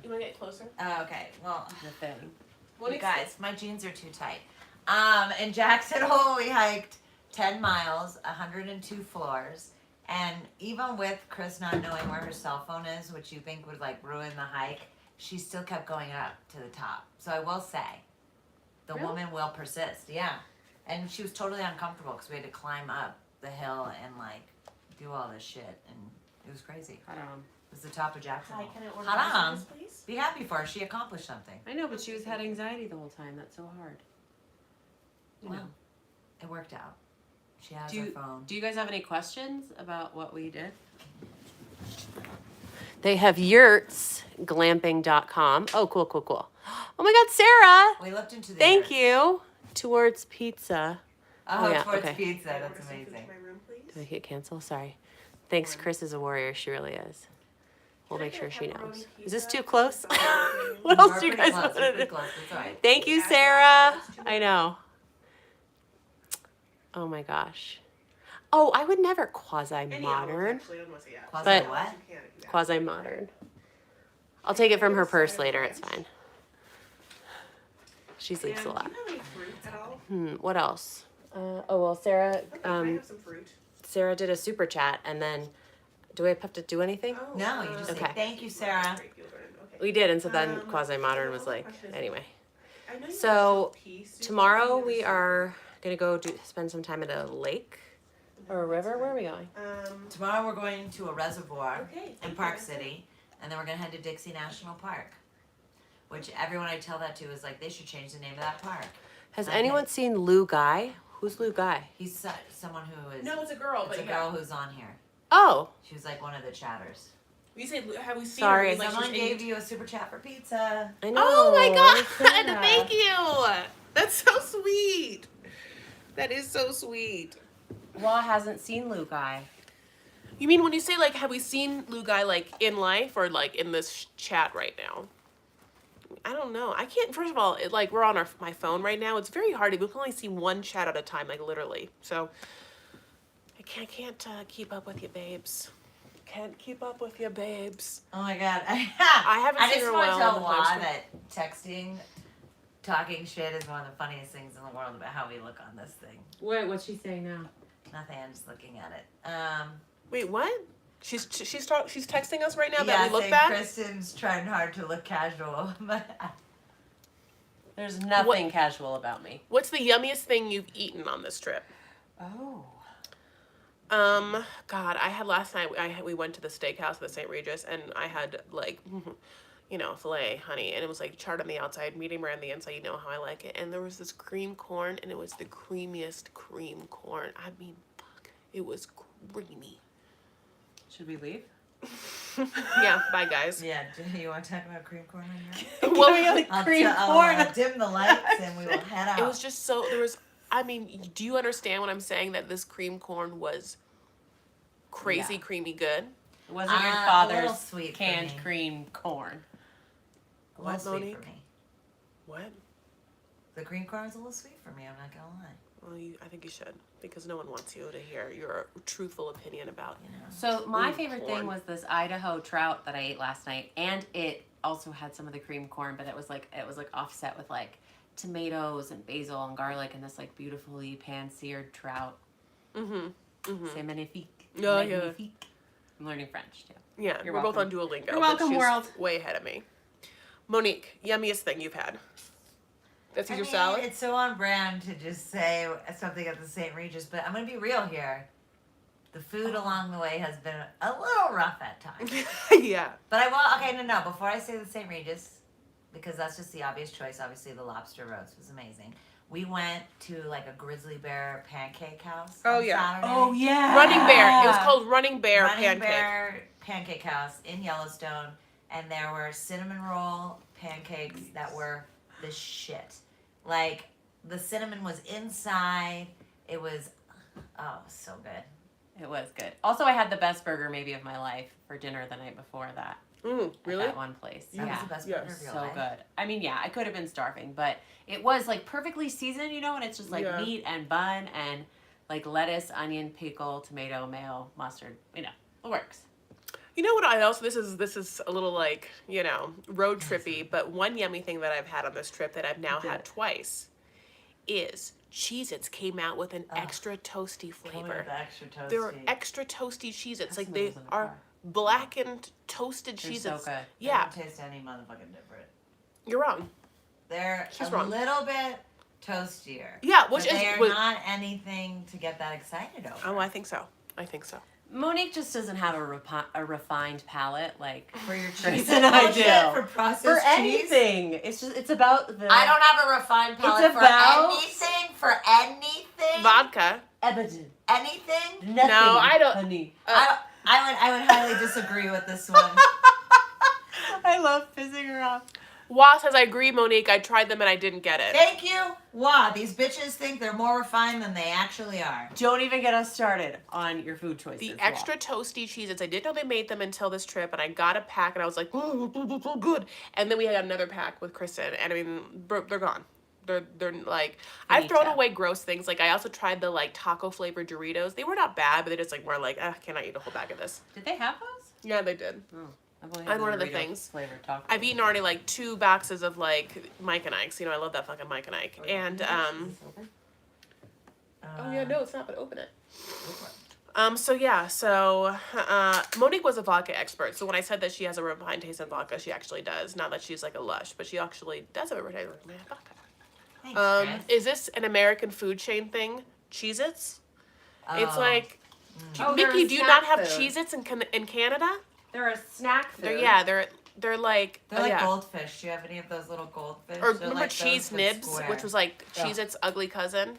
S1: You want to get closer?
S3: Oh, okay. Well,
S2: the thing.
S3: you guys, my jeans are too tight. In Jackson Hole, we hiked 10 miles, 102 floors. And even with Chris not knowing where her cell phone is, which you think would like ruin the hike, she still kept going up to the top. So I will say, the
S2: Really?
S3: woman will persist. Yeah. And she was totally uncomfortable because we had to climb up the hill and like do all this shit, and it was crazy.
S2: I don't know.
S3: It was the top of Jackson.
S1: Hi, can I order
S3: Hold on.
S1: this, please?
S3: Be happy for her. She accomplished something.
S2: I know, but she had anxiety the whole time. That's so hard. You know.
S3: Well, it worked out. She has
S2: Do
S3: her
S2: you-
S3: phone.
S2: Do you guys have any questions about what we did? They have yurts, glamping.com. Oh, cool. Oh my God, Sarah!
S3: We looked into the
S2: Thank
S3: yurts.
S2: you. Towards pizza.
S3: Oh,
S2: yeah,
S3: towards
S2: okay.
S3: pizza.
S1: Can I
S3: That's
S1: order something
S3: amazing.
S1: to my room, please?
S2: Did I hit cancel? Sorry. Thanks, Chris is a warrior. She really is. We'll
S1: Can I
S2: make
S1: get
S2: sure
S1: a
S2: she
S1: pepperoni
S2: knows.
S1: pizza?
S2: Is this too close?
S1: What
S2: What
S3: We're
S2: else do you
S3: pretty
S2: guys
S3: close.
S2: want
S3: We're
S2: to
S3: pretty
S2: do?
S3: close. That's all right.
S2: Thank you,
S1: Yeah,
S2: Sarah.
S1: it's too
S2: I know. Oh my gosh. Oh, I would never quasi-modern.
S1: Actually, I don't want to say yeah.
S3: Quasi
S2: But-
S3: what?
S1: You can if you have.
S2: Quasi-modern. I'll take it from her purse later. It's fine. She
S1: And
S2: sleeps a lot.
S1: Do you have any fruit at all?
S2: What else? Oh well, Sarah.
S1: Okay, can I have some fruit?
S2: Sarah did a super chat, and then do I have to do anything?
S1: Oh,
S3: No, you just
S2: Okay.
S3: say thank you, Sarah.
S1: Great, you'll learn. Okay.
S2: We did, and so then
S1: Um,
S2: quasi-modern
S1: so
S2: was
S1: what
S2: like
S1: question is-
S2: anyway.
S1: I know you
S2: So,
S1: have peas. Do you
S2: Tomorrow
S1: have
S2: we
S1: any
S2: are gonna go spend some time at a lake or a river. Where are we going?
S3: Tomorrow we're going to a reservoir
S1: Okay.
S3: in Park City, and then we're gonna head to Dixie National Park, which everyone I tell that to is like they should change the name of that park.
S2: Has
S3: Okay.
S2: anyone seen Lou Guy? Who's Lou Guy?
S3: He's someone who is.
S1: No, it's a girl,
S3: it's
S1: but
S3: a
S1: yeah.
S3: girl who's on here.
S2: Oh,
S3: She was like one of the chatters.
S1: We say, have we seen
S2: Sorry.
S1: her? Like,
S3: Someone
S1: she's
S3: gave you a super chat for pizza.
S2: I know.
S1: Oh my
S2: I
S1: God!
S2: said that.
S1: Thank you. That's so sweet. That is so sweet.
S2: Well, hasn't seen Lou Guy.
S1: You mean when you say like, have we seen Lou Guy like in life or like in this chat right now? I don't know. I can't. First of all, like we're on my phone right now. It's very hard. We can only see one chat at a time, like literally. So I can't keep up with you, babes. Can't keep up with you, babes.
S3: Oh my God! I
S1: haven't
S3: I
S1: seen
S3: just
S1: her
S3: want to
S1: well
S3: tell
S1: in the
S3: Law
S1: poster.
S3: that texting, talking shit is one of the funniest things in the world about how we look on this thing.
S2: What's she saying now?
S3: Nothing. I'm just looking at it.
S1: Wait, what? She's texting us right now
S3: yeah,
S1: that we look
S3: saying
S1: bad.
S3: Kristen's trying hard to look casual, but
S2: There's nothing casual about me.
S1: What's the yummiest thing you've eaten on this trip?
S2: Oh.
S1: God, I had last night. We went to the steakhouse at the St. Regis, and I had like, filet, honey, and it was like charred on the outside, medium rare on the inside. You know how I like it. And there was this cream corn, and it was the creamiest cream corn. I mean, fuck, it was creamy.
S2: Should we leave?
S1: Yeah, bye guys.
S3: yeah. Do you want to talk about cream corn on here?
S1: Well,
S3: I'll dim the lights and we will head out.
S1: it was just so there was. I mean, do you understand what I'm saying? That this cream corn was crazy,
S2: Yeah.
S1: creamy good.
S2: It wasn't your
S3: a little
S2: father's
S3: sweet for
S2: canned
S3: me.
S2: cream corn.
S3: a little
S1: What,
S3: sweet
S1: Monique?
S3: for me.
S1: What?
S3: The cream corn is a little sweet for me. I'm not gonna lie.
S1: Well, I think you should, because no one wants you to hear your truthful opinion about.
S3: You know.
S2: So my
S1: Ooh,
S2: favorite
S1: corn.
S2: thing was this Idaho trout that I ate last night, and it also had some of the cream corn, but it was like offset with like tomatoes and basil and garlic and this like beautifully pan-seared trout.
S1: Mm-hmm.
S2: C'est magnifique.
S1: Oh, yeah.
S2: Magnifique. I'm learning French too.
S1: Yeah,
S2: You're
S1: we're both on
S2: welcome.
S1: Duolingo.
S2: You're
S1: but
S2: welcome,
S1: she's
S2: world.
S1: way ahead of me. Monique, yummiest thing you've had. That's
S3: I
S1: Caesar
S3: mean,
S1: salad.
S3: it's so on brand to just say something at the St. Regis, but I'm gonna be real here. The food along the way has been a little rough at times.
S1: Yeah.
S3: But I will. Okay, no. Before I say the St. Regis, because that's just the obvious choice. Obviously, the lobster roast was amazing. We went to like a grizzly bear pancake house.
S1: Oh,
S3: on
S1: yeah.
S3: Saturday.
S2: yeah.
S1: Running Bear. It was called Running Bear
S3: Running
S1: Pancake.
S3: Bear Pancake House in Yellowstone, and there were cinnamon roll pancakes that were the shit. Like the cinnamon was inside. It was so good.
S2: It was good. Also, I had the best burger maybe of my life for dinner the night before that.
S1: Really?
S2: At that one place.
S3: That
S2: yeah.
S3: was the best
S1: Yes.
S3: burger of your
S2: So
S3: life.
S2: good. I mean, yeah, I could have been starving, but it was like perfectly seasoned, and it's just like
S1: Yeah.
S2: meat and bun and like lettuce, onion, pickle, tomato, mayo, mustard. It works.
S1: You know what I also, this is a little like, road trippy, but one yummy thing that I've had on this trip that I've now had twice is Cheez-Its came out with an extra toasty
S3: Tell me
S1: flavor.
S3: the extra toasty.
S1: There are extra toasty Cheez-Its. Like
S2: That's
S1: they
S2: those in the
S1: are
S2: car.
S1: blackened toasted
S2: They're
S1: Cheez-Its.
S2: so good.
S3: They
S1: Yeah,
S3: don't taste any motherfucking different.
S1: you're wrong.
S3: They're
S1: She's
S3: a
S1: wrong.
S3: little bit toastier.
S1: Yeah, which
S3: but
S1: is
S3: they are
S1: was-
S3: not anything to get that excited over.
S1: Oh, I think so. I think so.
S2: Monique just doesn't have a refined palate like
S3: For your
S2: Trace
S3: cheese
S2: and I
S3: bullshit,
S2: do.
S3: for processed
S2: for
S3: cheese.
S2: anything. It's about the.
S3: I don't have a refined palate
S2: It's
S3: for
S2: about-
S3: anything. For anything.
S1: Vodka.
S2: Evident.
S3: Anything.
S2: Nothing.
S1: No, I don't-
S2: Honey.
S3: I would highly disagree with this one.
S2: I love pissing her off.
S1: Wa says, I agree, Monique. I tried them and I didn't get it.
S3: Thank you. Wow, these bitches think they're more refined than they actually are.
S2: Don't even get us started on your food choices.
S1: The
S2: Wa.
S1: extra toasty Cheez-Its, I didn't know they made them until this trip, and I got a pack, and I was like, good. And then we had another pack with Kristen, and I mean, they're gone. They're like, I've thrown
S2: Finito.
S1: away gross things. Like, I also tried the, like, taco flavored Doritos. They were not bad, but they just, like, were like, cannot eat a whole bag of this.
S2: Did they have those?
S1: Yeah, they did.
S2: Oh, I've only
S1: And
S2: had
S1: one of the
S2: Dorito
S1: things-
S2: flavored taco.
S1: I've eaten already, like, 2 boxes of, like, Mike and Ike's. You know, I love that fucking Mike and Ike. And, oh, yeah, no, it's not, but open it. So yeah, Monique was a vodka expert. So when I said that she has a refined taste in vodka, she actually does. Not that she's like a lush, but she actually does have a refined taste in vodka.
S3: Thanks, Chris.
S1: Is this an American food chain thing? Cheez-Its? It's
S3: Oh.
S1: like,
S2: Oh, they're
S1: Mickey,
S2: a
S1: do you
S2: snack
S1: not have
S2: food.
S1: Cheez-Its in Canada?
S2: They're a snack food.
S1: They're like,
S3: They're like
S1: yeah.
S3: goldfish. Do you have any of those little goldfish?
S1: Or
S3: They're
S1: remember
S3: like
S1: Cheese
S3: those, but
S1: Nibs,
S3: square.
S1: which was like
S3: Ugh.
S1: Cheez-Its' ugly cousin?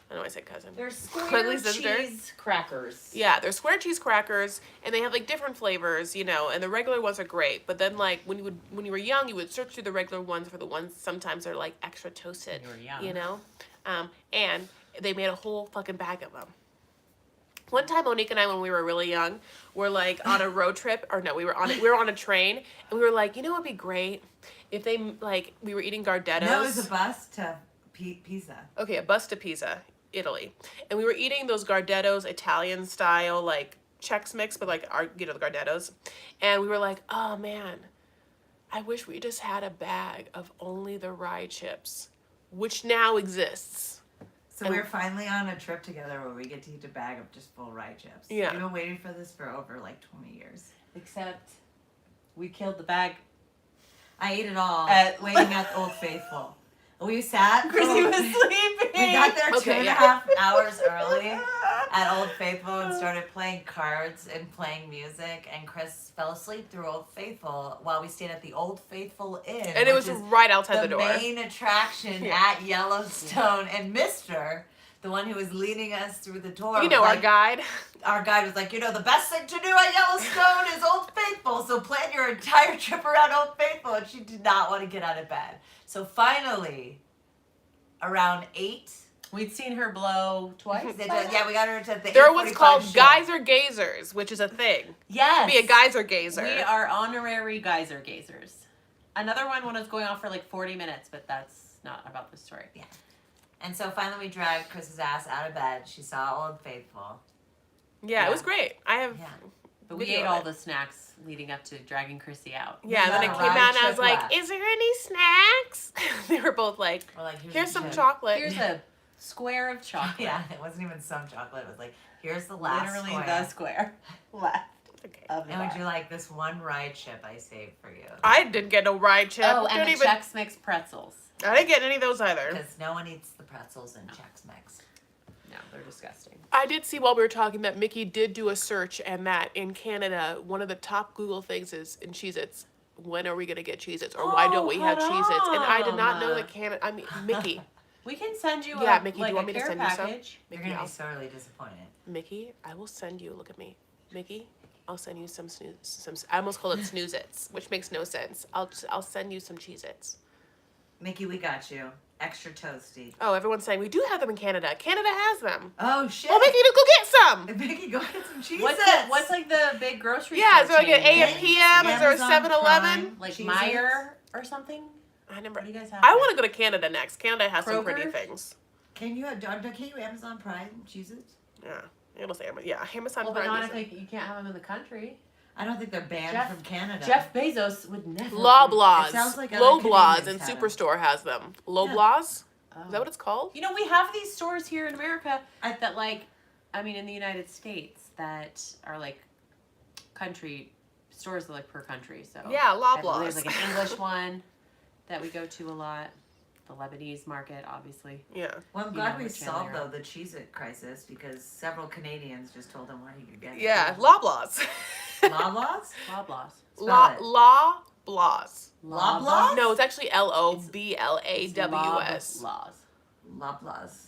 S1: I know I said cousin.
S2: They're square
S1: Ugly sister.
S2: cheese crackers.
S1: Yeah, they're square cheese crackers, and they have like different flavors, you know. And the regular ones are great, but then like when you were young, you would search through the regular ones for the ones sometimes they're like extra toasted,
S2: You were young.
S1: you know. And they made a whole fucking bag of them. One time, Monique and I, when we were really young, were like on a road trip, or no, we were on a train, and we were like, you know, what'd be great if they like we were eating Gardettos.
S3: No, it was a bus to Pisa.
S1: Okay, a bus to Pisa, Italy. And we were eating those Gardettos Italian style, like, Chex Mix, but like, the Gardettos. And we were like, oh man, I wish we just had a bag of only the rye chips, which now exists.
S3: So we're finally on a trip together where we get to eat a bag of just full rye chips.
S1: Yeah.
S3: We've been waiting for this for over like 20 years.
S2: Except we killed the bag.
S3: I ate it all
S2: Waiting
S3: at Old Faithful. We sat.
S2: Chrissy was sleeping.
S3: We got there
S1: Okay,
S3: 2.5
S1: yeah.
S3: hours early at Old Faithful and started playing cards and playing music. And Chris fell asleep through Old Faithful while we stayed at the Old Faithful Inn.
S1: And it was
S3: which is
S1: right outside the door.
S3: main attraction
S1: Yeah.
S3: at Yellowstone. And Mr., the one who was leading us through the tour,
S1: You know,
S3: was
S1: our
S3: like,
S1: guide.
S3: our guide was like, you know, the best thing to do at Yellowstone is Old Faithful. So plan your entire trip around Old Faithful. And she did not want to get out of bed. So finally, around 8,
S2: We'd seen her blow twice.
S3: we got her to the
S1: There was
S3: 8:45
S1: called
S3: show.
S1: geyser gazers, which is a thing.
S2: Yes.
S1: Be a geyser gazer.
S2: We are honorary geyser gazers. Another one when it was going off for like 40 minutes, but that's not about the story.
S3: Yeah. And so finally we dragged Chris's ass out of bed. She saw Old Faithful.
S1: Yeah, it was great. I have.
S3: Yeah.
S2: But we
S1: video
S2: ate
S1: of
S2: all
S1: it.
S2: the snacks leading up to dragging Chrissy out.
S1: Yeah,
S3: We
S1: then
S3: got
S1: it
S3: a
S1: came
S3: ride
S1: out and I was
S3: trip
S1: like,
S3: left.
S1: is there any snacks? They were both like,
S3: We're like,
S1: here's some
S3: chip.
S1: chocolate.
S2: Here's a square of chocolate.
S3: Yeah, it wasn't even some chocolate. It was like, here's the last
S2: Literally
S3: square.
S2: the square left
S1: Okay.
S2: of the
S3: And would
S2: bar.
S3: you like this one rye chip I saved for you?
S1: I didn't get no rye chip.
S2: Oh, and
S1: Don't
S2: the
S1: even,
S2: Chex Mix pretzels.
S1: I didn't get any of those either.
S3: Because no one eats the pretzels in Chex Mix.
S2: No, they're disgusting.
S1: I did see while we were talking that Mickey did do a search and that in Canada, one of the top Google things is in Cheez-Its, when are we going to get Cheez-Its? Or why don't we have Cheez-Its? And I did not know that Canada, I mean, Mickey.
S2: We can send you
S1: Yeah,
S2: a,
S1: Mickey, do
S2: like
S1: you want
S2: a
S1: me to
S2: care
S1: send you some?
S2: package.
S3: You're
S1: Mickey,
S3: going to
S1: I'll,
S3: be sorely disappointed.
S1: Mickey, I will send you, look at me. Mickey, I'll send you some I almost call it Snooze-Its, which makes no sense. I'll send you some Cheez-Its.
S3: Mickey, we got you. Extra toasty.
S1: Oh, everyone's saying we do have them in Canada. Canada has them.
S3: Oh, shit.
S1: Well, Mickey, go get some.
S3: Mickey, go get some cheese.
S2: What's like the big grocery
S1: Yeah,
S2: store
S1: is there like an
S2: chain?
S1: AM PM? Is there a
S3: Amazon
S1: 7-Eleven?
S3: Prime.
S2: Like
S3: Cheez-Its?
S2: Meyer or something?
S1: I never.
S2: What do you guys have?
S1: I want to go to Canada next. Canada has some pretty
S2: Kroger?
S1: things.
S3: Can you Amazon Prime Cheez-Its?
S1: Yeah, it'll say yeah. Amazon
S2: Well, but
S1: Prime.
S2: not
S1: is
S2: if you can't have them in the country.
S3: I don't think they're banned
S2: Jeff-
S3: from Canada.
S2: Jeff Bezos would never.
S1: Loblaws.
S3: It sounds like other
S1: Loblaws
S3: Canadians
S1: and
S3: have 'em.
S1: Superstore has them. Loblaws?
S2: Oh.
S1: Is that what it's called?
S2: You know, we have these stores here in America that, like, I mean, in the United States that are like country stores, like per country. So
S1: Yeah,
S2: I believe
S1: Loblaws.
S2: there's like an English one that we go to a lot. the Lebanese market, obviously.
S1: Yeah.
S3: Well, I'm
S2: You
S3: glad
S2: know
S3: we
S2: which
S3: solved,
S2: area.
S3: though, the Cheez-It crisis because several Canadians just told him where he could get it.
S1: Yeah. Loblaws.
S3: Loblaws?
S2: Loblaws.
S1: Loblaws.
S3: Loblaws?
S1: No, it's actually Loblaws.
S2: Loblaws.
S3: Loblaws.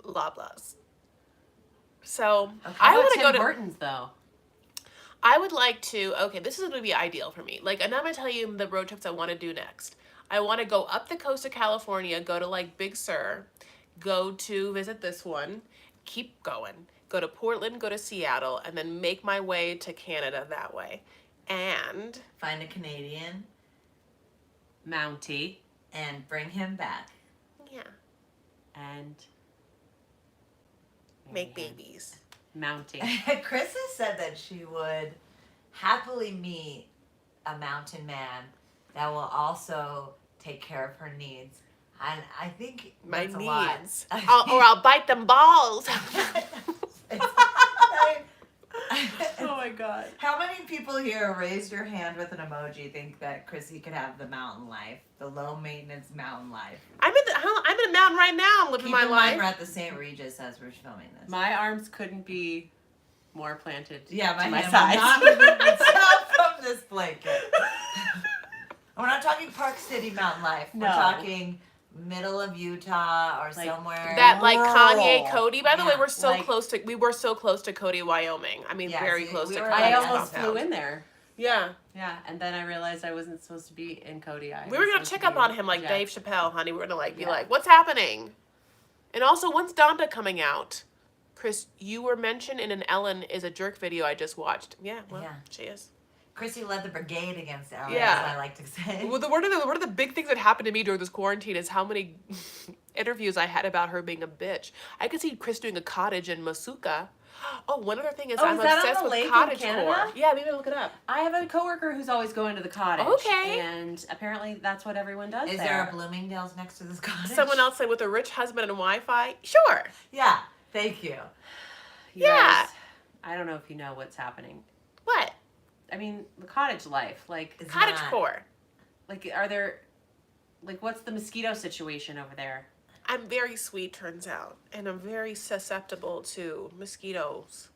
S1: Loblaws. So
S3: Okay.
S1: I
S2: How
S1: want
S2: about
S1: to go
S2: Tim
S1: to.
S2: Hortons though?
S1: I would like to. Okay, this is going to be ideal for me. Like, and I'm going to tell you the road trips I want to do next. I want to go up the coast of California, go to like Big Sur, go to visit this one, keep going, go to Portland, go to Seattle, and then make my way to Canada that way. And
S3: Find a Canadian
S2: Mountie
S3: and bring him back.
S1: yeah,
S2: and
S1: make
S2: Marianne.
S1: babies.
S2: Mountie.
S3: Chris has said that she would happily meet a mountain man that will also take care of her needs. And I think
S1: My
S3: that's a lot.
S1: needs. I'll bite them balls.
S2: Oh my god.
S3: How many people here raised your hand with an emoji think that Chrissy could have the mountain life, the low maintenance mountain life?
S1: I'm in a mountain right now. I'm living
S3: Keep
S1: my
S3: in mind
S1: life.
S3: we're at the St. Regis as we're filming this.
S2: My arms couldn't be more planted
S3: Yeah, my
S2: to my
S3: hand
S2: sides.
S3: will not remove itself from this blanket. We're not talking Park City mountain life. We're
S2: No.
S3: talking middle of Utah or
S2: Like
S3: somewhere.
S1: That like
S2: Rural.
S1: Kanye, Cody. By the way,
S3: Yeah,
S1: we were so close to Cody, Wyoming. I mean,
S3: Yeah,
S1: very
S3: see,
S1: close
S3: we
S1: to
S3: were
S1: Cody's
S2: I
S3: like-
S2: almost
S1: compound.
S2: flew in there.
S1: Yeah,
S2: Yeah, and then I realized I wasn't supposed to be in Cody.
S1: we were gonna check up on him like Dave
S2: Jack.
S1: Chappelle, honey. We were gonna like be
S2: Yeah.
S1: like, what's happening? And also, when's Donda coming out? Chris, you were mentioned in an Ellen is a jerk video I just watched. Yeah, well,
S3: Yeah.
S1: she is.
S3: Chrissy led the brigade against LA,
S1: Yeah.
S3: as I like to say.
S1: Well, one of the big things that happened to me during this quarantine is how many interviews I had about her being a bitch. I could see Chris doing a cottage in Masuka. Oh, one other thing is
S2: Oh,
S1: I'm
S2: is that on
S1: obsessed
S2: the
S1: with
S2: lake in
S1: cottage
S2: Canada?
S1: core. Yeah, maybe look it up.
S2: I have a coworker who's always going to the cottage.
S1: Okay.
S2: And apparently that's what everyone does
S3: Is there a Bloomingdale's next to this cottage?
S1: Someone else said with a rich husband and Wi-Fi. Sure.
S3: Yeah, thank you.
S2: You
S1: Yeah.
S2: guys, I don't know if you know what's happening.
S1: What?
S2: I mean, the cottage life, like,
S3: It's
S1: Cottage
S3: not-
S1: core.
S2: like, are there, like, what's the mosquito situation over there?
S1: I'm very sweet, turns out, and I'm very susceptible to mosquitoes.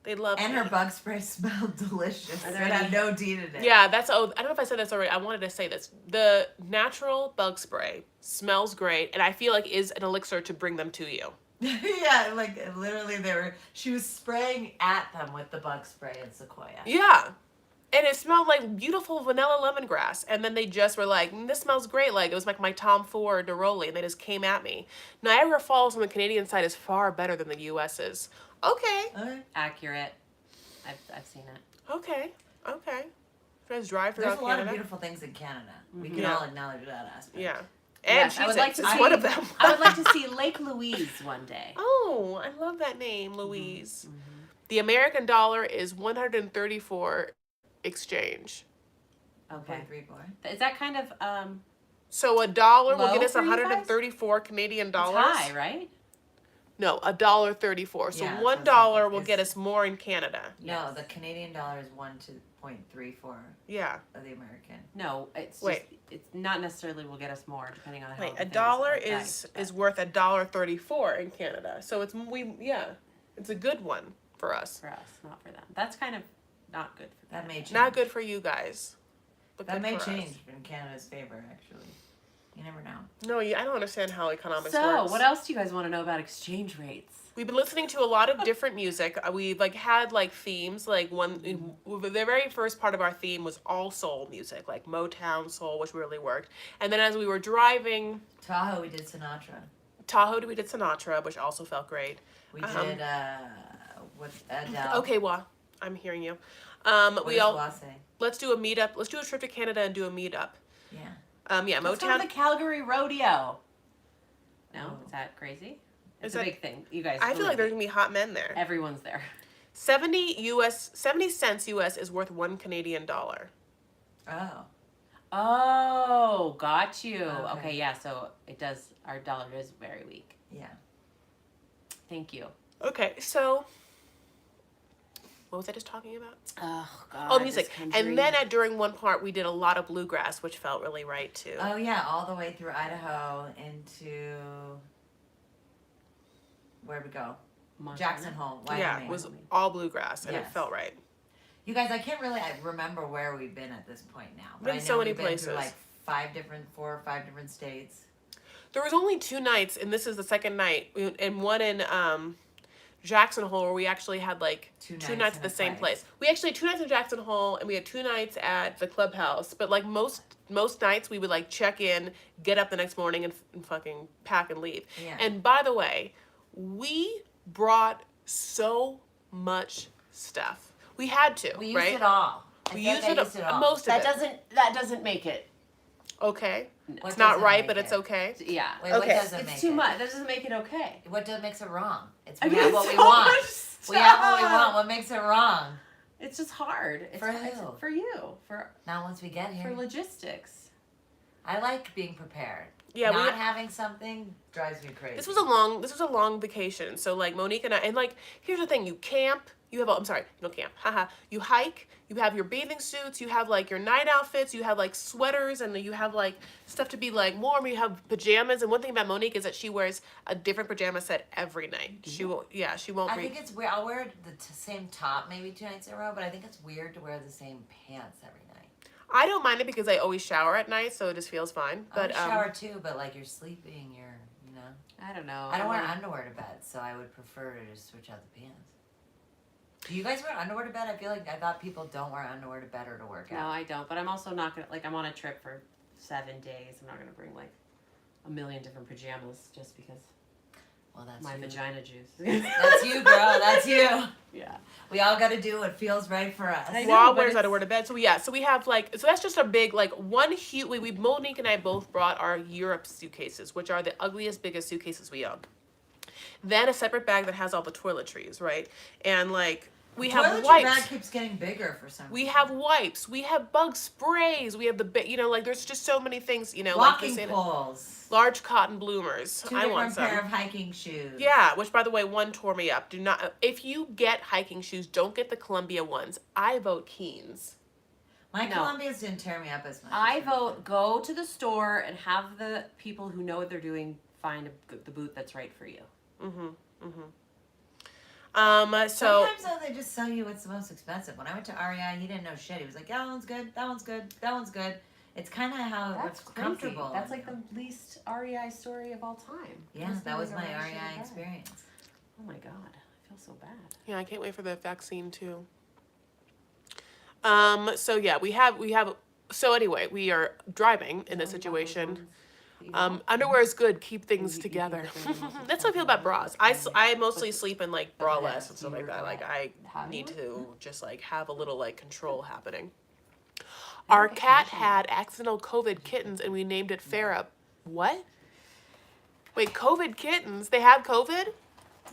S1: They love
S3: And
S1: me.
S3: her bug spray smelled delicious.
S2: Are
S3: It
S2: there
S3: had
S2: any-
S3: no DEET in it.
S1: Yeah, that's I don't know if I said this already. I wanted to say this. The natural bug spray smells great, and I feel like is an elixir to bring them to you.
S3: Yeah, like literally she was spraying at them with the bug spray in Sequoia.
S1: Yeah. And it smelled like beautiful vanilla lemongrass. And then they just were like, this smells great. Like, it was like my Tom Ford Neroli. And they just came at me. Niagara Falls on the Canadian side is far better than the U.S.'s. Okay.
S3: Okay.
S2: Accurate. I've seen it.
S1: Okay. Okay. You guys drive
S3: There's
S1: throughout
S3: a lot
S1: Canada?
S3: of beautiful things in Canada. We
S2: Mhm.
S3: can
S1: Yeah.
S3: all acknowledge that aspect.
S1: Yeah. And
S2: Yes, I would like
S1: Cheez-Its
S2: to
S1: is
S2: see-
S1: one of them.
S2: I would like to see Lake Louise one day.
S1: Oh, I love that name, Louise.
S2: Mhm.
S1: The American dollar is 134 exchange.
S2: Okay.
S3: 1.34.
S2: Is that kind of
S1: So a dollar will
S2: Low
S1: get us
S2: for you guys?
S1: 134 Canadian
S2: it's
S1: dollars.
S2: high, right?
S1: No, $1.34. So
S3: Yeah, that's
S1: $1
S3: what I was
S1: will
S3: thinking.
S1: get us more in Canada.
S3: No,
S2: Yes.
S3: the Canadian dollar is 1.34
S1: Yeah.
S3: of the American.
S2: No, it's
S1: Wait.
S2: just it's not necessarily will get us more depending on how
S1: Wait, a
S2: things
S1: dollar
S2: are
S1: is
S2: priced,
S1: worth $1.34 in Canada. So it's it's a good one for us.
S2: for us, not for them. That's kind of not good for them.
S3: That may change.
S1: Not good for you guys. But
S3: That
S1: good
S3: may
S1: for us.
S3: change in Canada's favor, actually. You never know.
S1: No, I don't understand how economics
S2: So,
S1: works.
S2: what else do you guys want to know about exchange rates?
S1: We've been listening to a lot of different music. We've had themes. Like the very first part of our theme was all soul music, like Motown soul, which really worked. And then as we were driving
S3: Tahoe, we did Sinatra.
S1: Tahoe, we did Sinatra, which also felt great.
S3: We did with Adele.
S1: Okay, well, I'm hearing you.
S3: What
S1: We
S3: does
S1: all
S3: Wa say?
S1: let's do a meetup. Let's do a trip to Canada and do a meetup.
S3: Yeah.
S1: Yeah,
S2: Let's go to
S1: Motown.
S2: the Calgary Rodeo. No,
S3: Oh.
S2: is that crazy? It's
S1: Is
S2: a
S1: that-
S2: big thing. You guys.
S1: I feel like there's
S2: believe
S1: gonna be hot men there.
S2: me. Everyone's there.
S1: 70 cents US is worth $1 Canadian dollar.
S3: Oh.
S2: Oh, got you.
S3: Okay.
S2: Okay, yeah. So it does. Our dollar is very weak.
S3: Yeah.
S2: Thank you.
S1: Okay, so What was I just talking about?
S2: Oh God.
S1: Oh,
S2: this
S1: music.
S2: country.
S1: And then during one part, we did a lot of bluegrass, which felt really right too.
S3: Oh yeah, all the way through Idaho into where'd we go?
S2: Montana?
S3: Jackson Hole, Wyoming.
S1: Yeah, it was all bluegrass, and it
S3: Yes.
S1: felt right.
S3: You guys, I can't really remember where we've been at this point now. But
S1: Been
S3: I know
S1: so many
S3: we've been through
S1: places.
S3: like 4 or 5 different states.
S1: There was only 2 nights, and this is the second night, and one in Jackson Hole, where we actually had like two nights at
S3: in
S1: the
S3: a
S1: same
S3: place.
S1: place. We actually had 2 nights in Jackson Hole, and we had 2 nights at the clubhouse. But like most nights, we would like check in, get up the next morning, and fucking pack and leave.
S3: Yeah.
S1: And by the way, we brought so much stuff. We had to,
S3: We used
S1: right?
S3: it all.
S1: We
S3: I
S1: used
S3: think I
S1: it,
S3: all.
S1: most of
S2: That
S1: it.
S2: doesn't make it.
S1: Okay.
S3: What
S1: It's not
S3: doesn't
S1: right,
S3: make
S1: but it's
S3: it?
S1: okay.
S2: Yeah.
S3: Wait,
S1: Okay.
S3: what doesn't
S2: It's
S3: make
S2: too
S3: it?
S2: much. That doesn't make it okay.
S3: What makes it wrong? It's
S2: I
S3: we
S2: mean,
S3: have what
S2: so
S3: we want.
S2: much
S3: We have what we
S2: stuff.
S3: want. What makes it wrong?
S2: It's just hard. It's
S3: For
S2: it's
S3: who?
S2: for you. For
S3: Not once we get here.
S2: logistics.
S3: I like being prepared.
S1: Yeah,
S3: Not having something drives me crazy.
S1: This was a long vacation. So like Monique and I, and like here's the thing: you camp. You have I'm sorry, you don't camp. Haha. You hike. You have your bathing suits. You have like your night outfits. You have like sweaters, and you have like stuff to be like warm. You have pajamas. And one thing about Monique is that she wears a different pajama set every night. She won't. Yeah, she won't.
S3: I think it's weird. I'll wear the same top maybe 2 nights in a row, but I think it's weird to wear the same pants every night.
S1: I don't mind it because I always shower at night, so it just feels fine. But
S3: I shower too, but like you're sleeping, you know.
S2: I don't know.
S3: I don't wear underwear to bed, so I would prefer to just switch out the pants. Do you guys wear underwear to bed? I feel like I thought people don't wear underwear to bed or to work
S2: No,
S3: out.
S2: I don't. But I'm also not gonna I'm on a trip for 7 days. I'm not gonna bring like a million different pajamas just because
S3: Well, that's
S2: my
S3: you.
S2: vagina juice.
S3: That's you, girl. That's you.
S2: Yeah.
S3: We all got to do what feels right for us.
S2: I know,
S1: Rob
S2: but
S1: wears
S2: it's-
S1: underwear to bed. So yeah, so we have like, so that's just a big, like one huge, we Monique and I both brought our Europe suitcases, which are the ugliest, biggest suitcases we own. Then a separate bag that has all the toiletries, right? And like, we have
S3: Toiletry
S1: wipes.
S3: bag keeps getting bigger for some
S1: We
S3: reason.
S1: have wipes. We have bug sprays. We have the, like there's just so many things, like
S3: walking
S1: they say,
S3: poles.
S1: large cotton bloomers.
S3: 2
S1: I want
S3: different
S1: some.
S3: pair of hiking shoes.
S1: Yeah, which by the way, one tore me up. Do not, if you get hiking shoes, don't get the Columbia ones. I vote Keens.
S3: My
S2: No.
S3: Columbias didn't tear me up as much.
S2: I
S3: as
S2: vote go to the store and have the people who know what they're doing find the boot that's right for you.
S1: So
S3: Sometimes though they just sell you what's the most expensive. When I went to REI, he didn't know shit. He was like, yeah, that one's good, that one's good, that one's good. It's kind of how
S2: That's
S3: it's
S2: crazy.
S3: comfortable.
S2: That's like the least REI story of all time.
S3: Yeah,
S2: Must be
S3: that was
S2: like
S3: my
S2: a
S3: REI
S2: bag.
S3: experience.
S2: Oh my god, I feel so bad.
S1: yeah, I can't wait for the vaccine too. So yeah, we have. So anyway, we are driving in this situation. Underwear is good. Keep things together. That's how I feel about bras. I mostly sleep in like braless and stuff like that. Like I need to just like have a little like control happening. Our cat had accidental COVID kittens and we named it Farah. What? Wait, COVID kittens? They have COVID?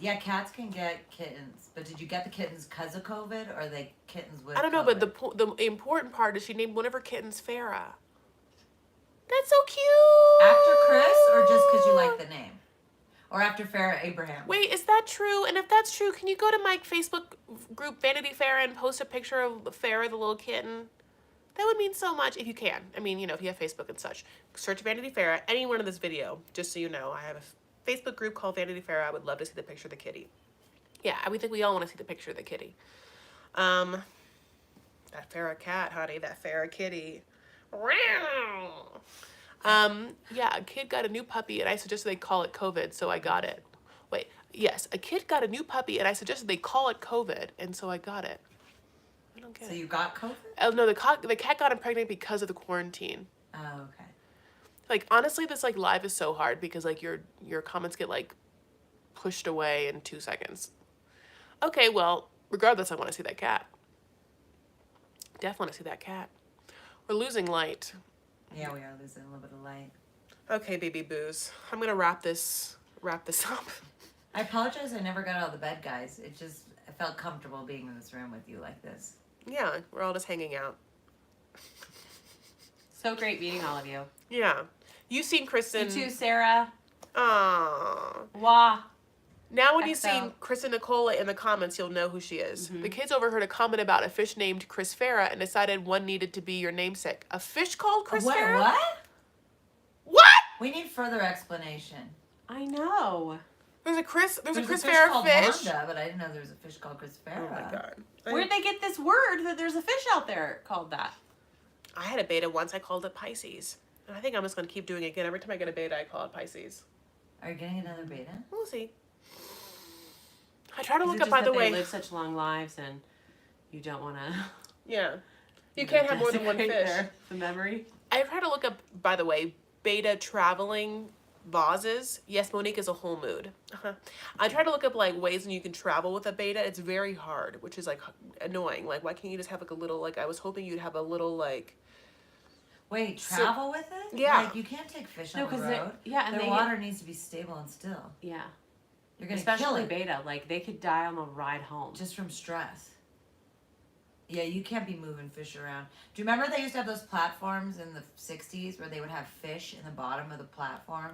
S3: Yeah, cats can get kittens, but did you get the kittens because of COVID, or are they kittens with?
S1: I don't know,
S3: COVID?
S1: but the important part is she named one of her kittens Farah. That's so cute.
S3: After Chris, or just because you like the name, or after Farah Abraham?
S1: Wait, is that true? And if that's true, can you go to my Facebook group Vanity Farah and post a picture of Farah, the little kitten? That would mean so much if you can. I mean, if you have Facebook and such. Search Vanity Farah, anyone in this video, just so you know. I have a Facebook group called Vanity Farah. I would love to see the picture of the kitty. Yeah, I would think we all want to see the picture of the kitty. That Farah cat, honey, that Farah kitty. Yeah, a kid got a new puppy and I suggested they call it COVID, so I got it. Wait, yes, a kid got a new puppy and I suggested they call it COVID, and so I got it. I don't get
S3: So
S1: it.
S3: you got COVID?
S1: Oh no, the cat got pregnant because of the quarantine.
S3: Oh, okay.
S1: Like honestly, this like live is so hard because like your comments get like pushed away in 2 seconds. Okay, well, regardless, I want to see that cat. Definitely want to see that cat. We're losing light.
S3: Yeah, we are losing a little bit of light.
S1: Okay, baby booze. I'm gonna wrap this up.
S3: I apologize. I never got out of the bed, guys. I felt comfortable being in this room with you like this.
S1: Yeah, we're all just hanging out.
S2: So great meeting all of you.
S1: Yeah. You seen Kristen.
S2: You too, Sarah.
S1: Aww.
S2: Wah.
S1: Now when you
S2: XL.
S1: see Chris and Nicola in the comments, you'll know who she is.
S2: Mhm.
S1: The kids overheard a comment about a fish named Chris Farah and decided one needed to be your namesake. A fish called Chris
S3: What?
S1: Farah?
S3: What?
S1: What?
S3: We need further explanation.
S2: I know.
S1: There's a Chris
S3: There's
S1: Farah
S3: called
S1: fish.
S3: Wanda, but I didn't know there was a fish called Chris Farah.
S1: Oh my god.
S2: Where'd they get this word that there's a fish out there called that?
S1: I had a beta once. I called it Pisces. And I think I'm just going to keep doing it again. Every time I get a beta, I call it Pisces.
S3: Are you getting another beta?
S1: We'll see. I try to
S2: Is
S1: look
S2: it
S1: up,
S2: just
S1: by
S2: that
S1: the
S2: they
S1: way.
S2: live such long lives and you don't want to.
S1: Yeah. You can't have more than one fish.
S2: The memory.
S1: I try to look up, by the way, beta traveling vases. Yes, Monique is a whole mood. I try to look up like ways when you can travel with a beta. It's very hard, which is like annoying. Like, why can't you just have like a little, like, I was hoping you'd have a little like.
S3: Wait, travel with it?
S1: Yeah.
S3: Like, you can't take fish
S2: No,
S3: on the
S2: because
S3: road.
S2: yeah, and
S3: Their
S2: they
S3: water needs to be stable and still.
S2: yeah,
S3: You're gonna kill
S2: especially
S3: it
S2: beta. Like they could die on the ride home.
S3: just from stress. Yeah, you can't be moving fish around. Do you remember they used to have those platforms in the 60s where they would have fish in the bottom of the platform?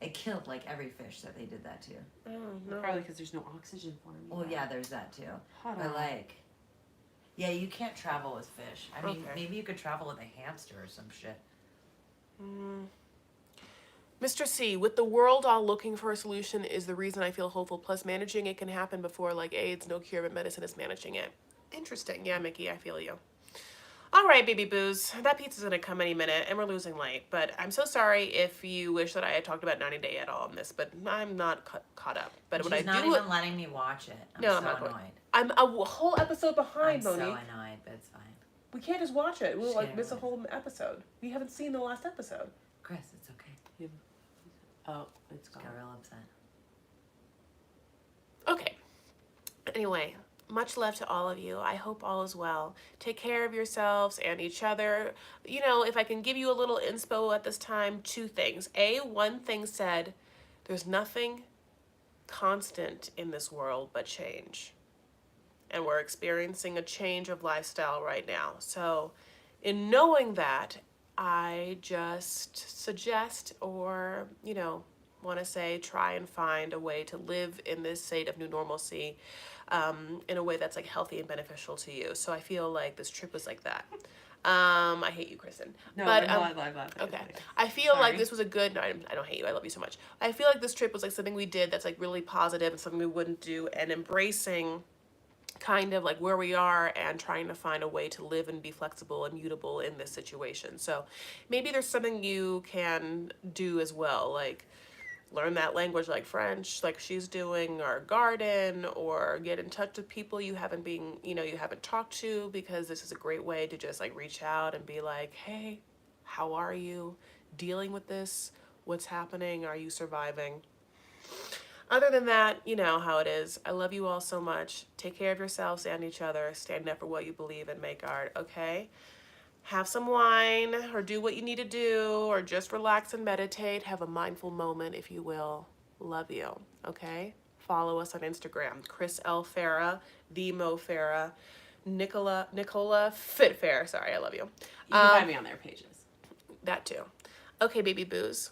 S3: It killed like every fish that they did that to.
S1: Oh, no.
S2: Probably because there's no oxygen for them.
S3: Well, yeah, there's that too.
S2: Hold
S3: But
S2: on.
S3: like, yeah, you can't travel with fish. I mean,
S1: Okay.
S3: maybe you could travel with a hamster or some shit.
S1: Mr. C, with the world all looking for a solution is the reason I feel hopeful. Plus, managing it can happen before, like AIDS, no cure, but medicine is managing it. Interesting. Yeah, Mickey, I feel you. All right, baby boos. That pizza's gonna come any minute, and we're losing light. But I'm so sorry if you wish that I had talked about 90 Day at all in this, but I'm not caught up. But
S3: She's
S1: what I
S3: not
S1: do,
S3: even letting me watch it. I'm
S1: No,
S3: so
S1: I'm not going.
S3: annoyed.
S1: I'm a whole episode
S3: I'm
S1: behind,
S3: so
S1: Monique.
S3: annoyed, but it's fine.
S1: We can't just watch it. We'll like
S3: Share
S1: miss a
S3: it.
S1: whole episode. We haven't seen the last episode.
S3: Chris, it's okay.
S2: Oh, it's
S3: She
S2: gone.
S3: got real upset.
S1: Okay. Anyway, much love to all of you. I hope all is well. Take care of yourselves and each other. You know, if I can give you a little inspo at this time, two things. One thing said, there's nothing constant in this world but change. And we're experiencing a change of lifestyle right now. So, in knowing that, I just suggest or, want to say try and find a way to live in this state of new normalcy in a way that's like healthy and beneficial to you. So I feel like this trip was like that. I hate you, Kristen.
S2: No,
S1: but
S2: I'm live.
S1: okay. I feel like
S2: Sorry.
S1: this was a good, no, I don't hate you. I love you so much. I feel like this trip was like something we did that's like really positive and something we wouldn't do, and embracing kind of like where we are and trying to find a way to live and be flexible and mutable in this situation. So maybe there's something you can do as well, like learn that language like French, like she's doing, or garden, or get in touch with people you haven't talked to, because this is a great way to just like reach out and be like, hey, how are you dealing with this? What's happening? Are you surviving? Other than that, you know how it is. I love you all so much. Take care of yourselves and each other. Stand up for what you believe and make art, okay? Have some wine or do what you need to do or just relax and meditate. Have a mindful moment, if you will. Love you, okay? Follow us on Instagram. Chris L. Farah, the Mo Farah, Nicola Fit Fair. Sorry, I love you.
S2: You can find me on their pages.
S1: That too. Okay, baby boos.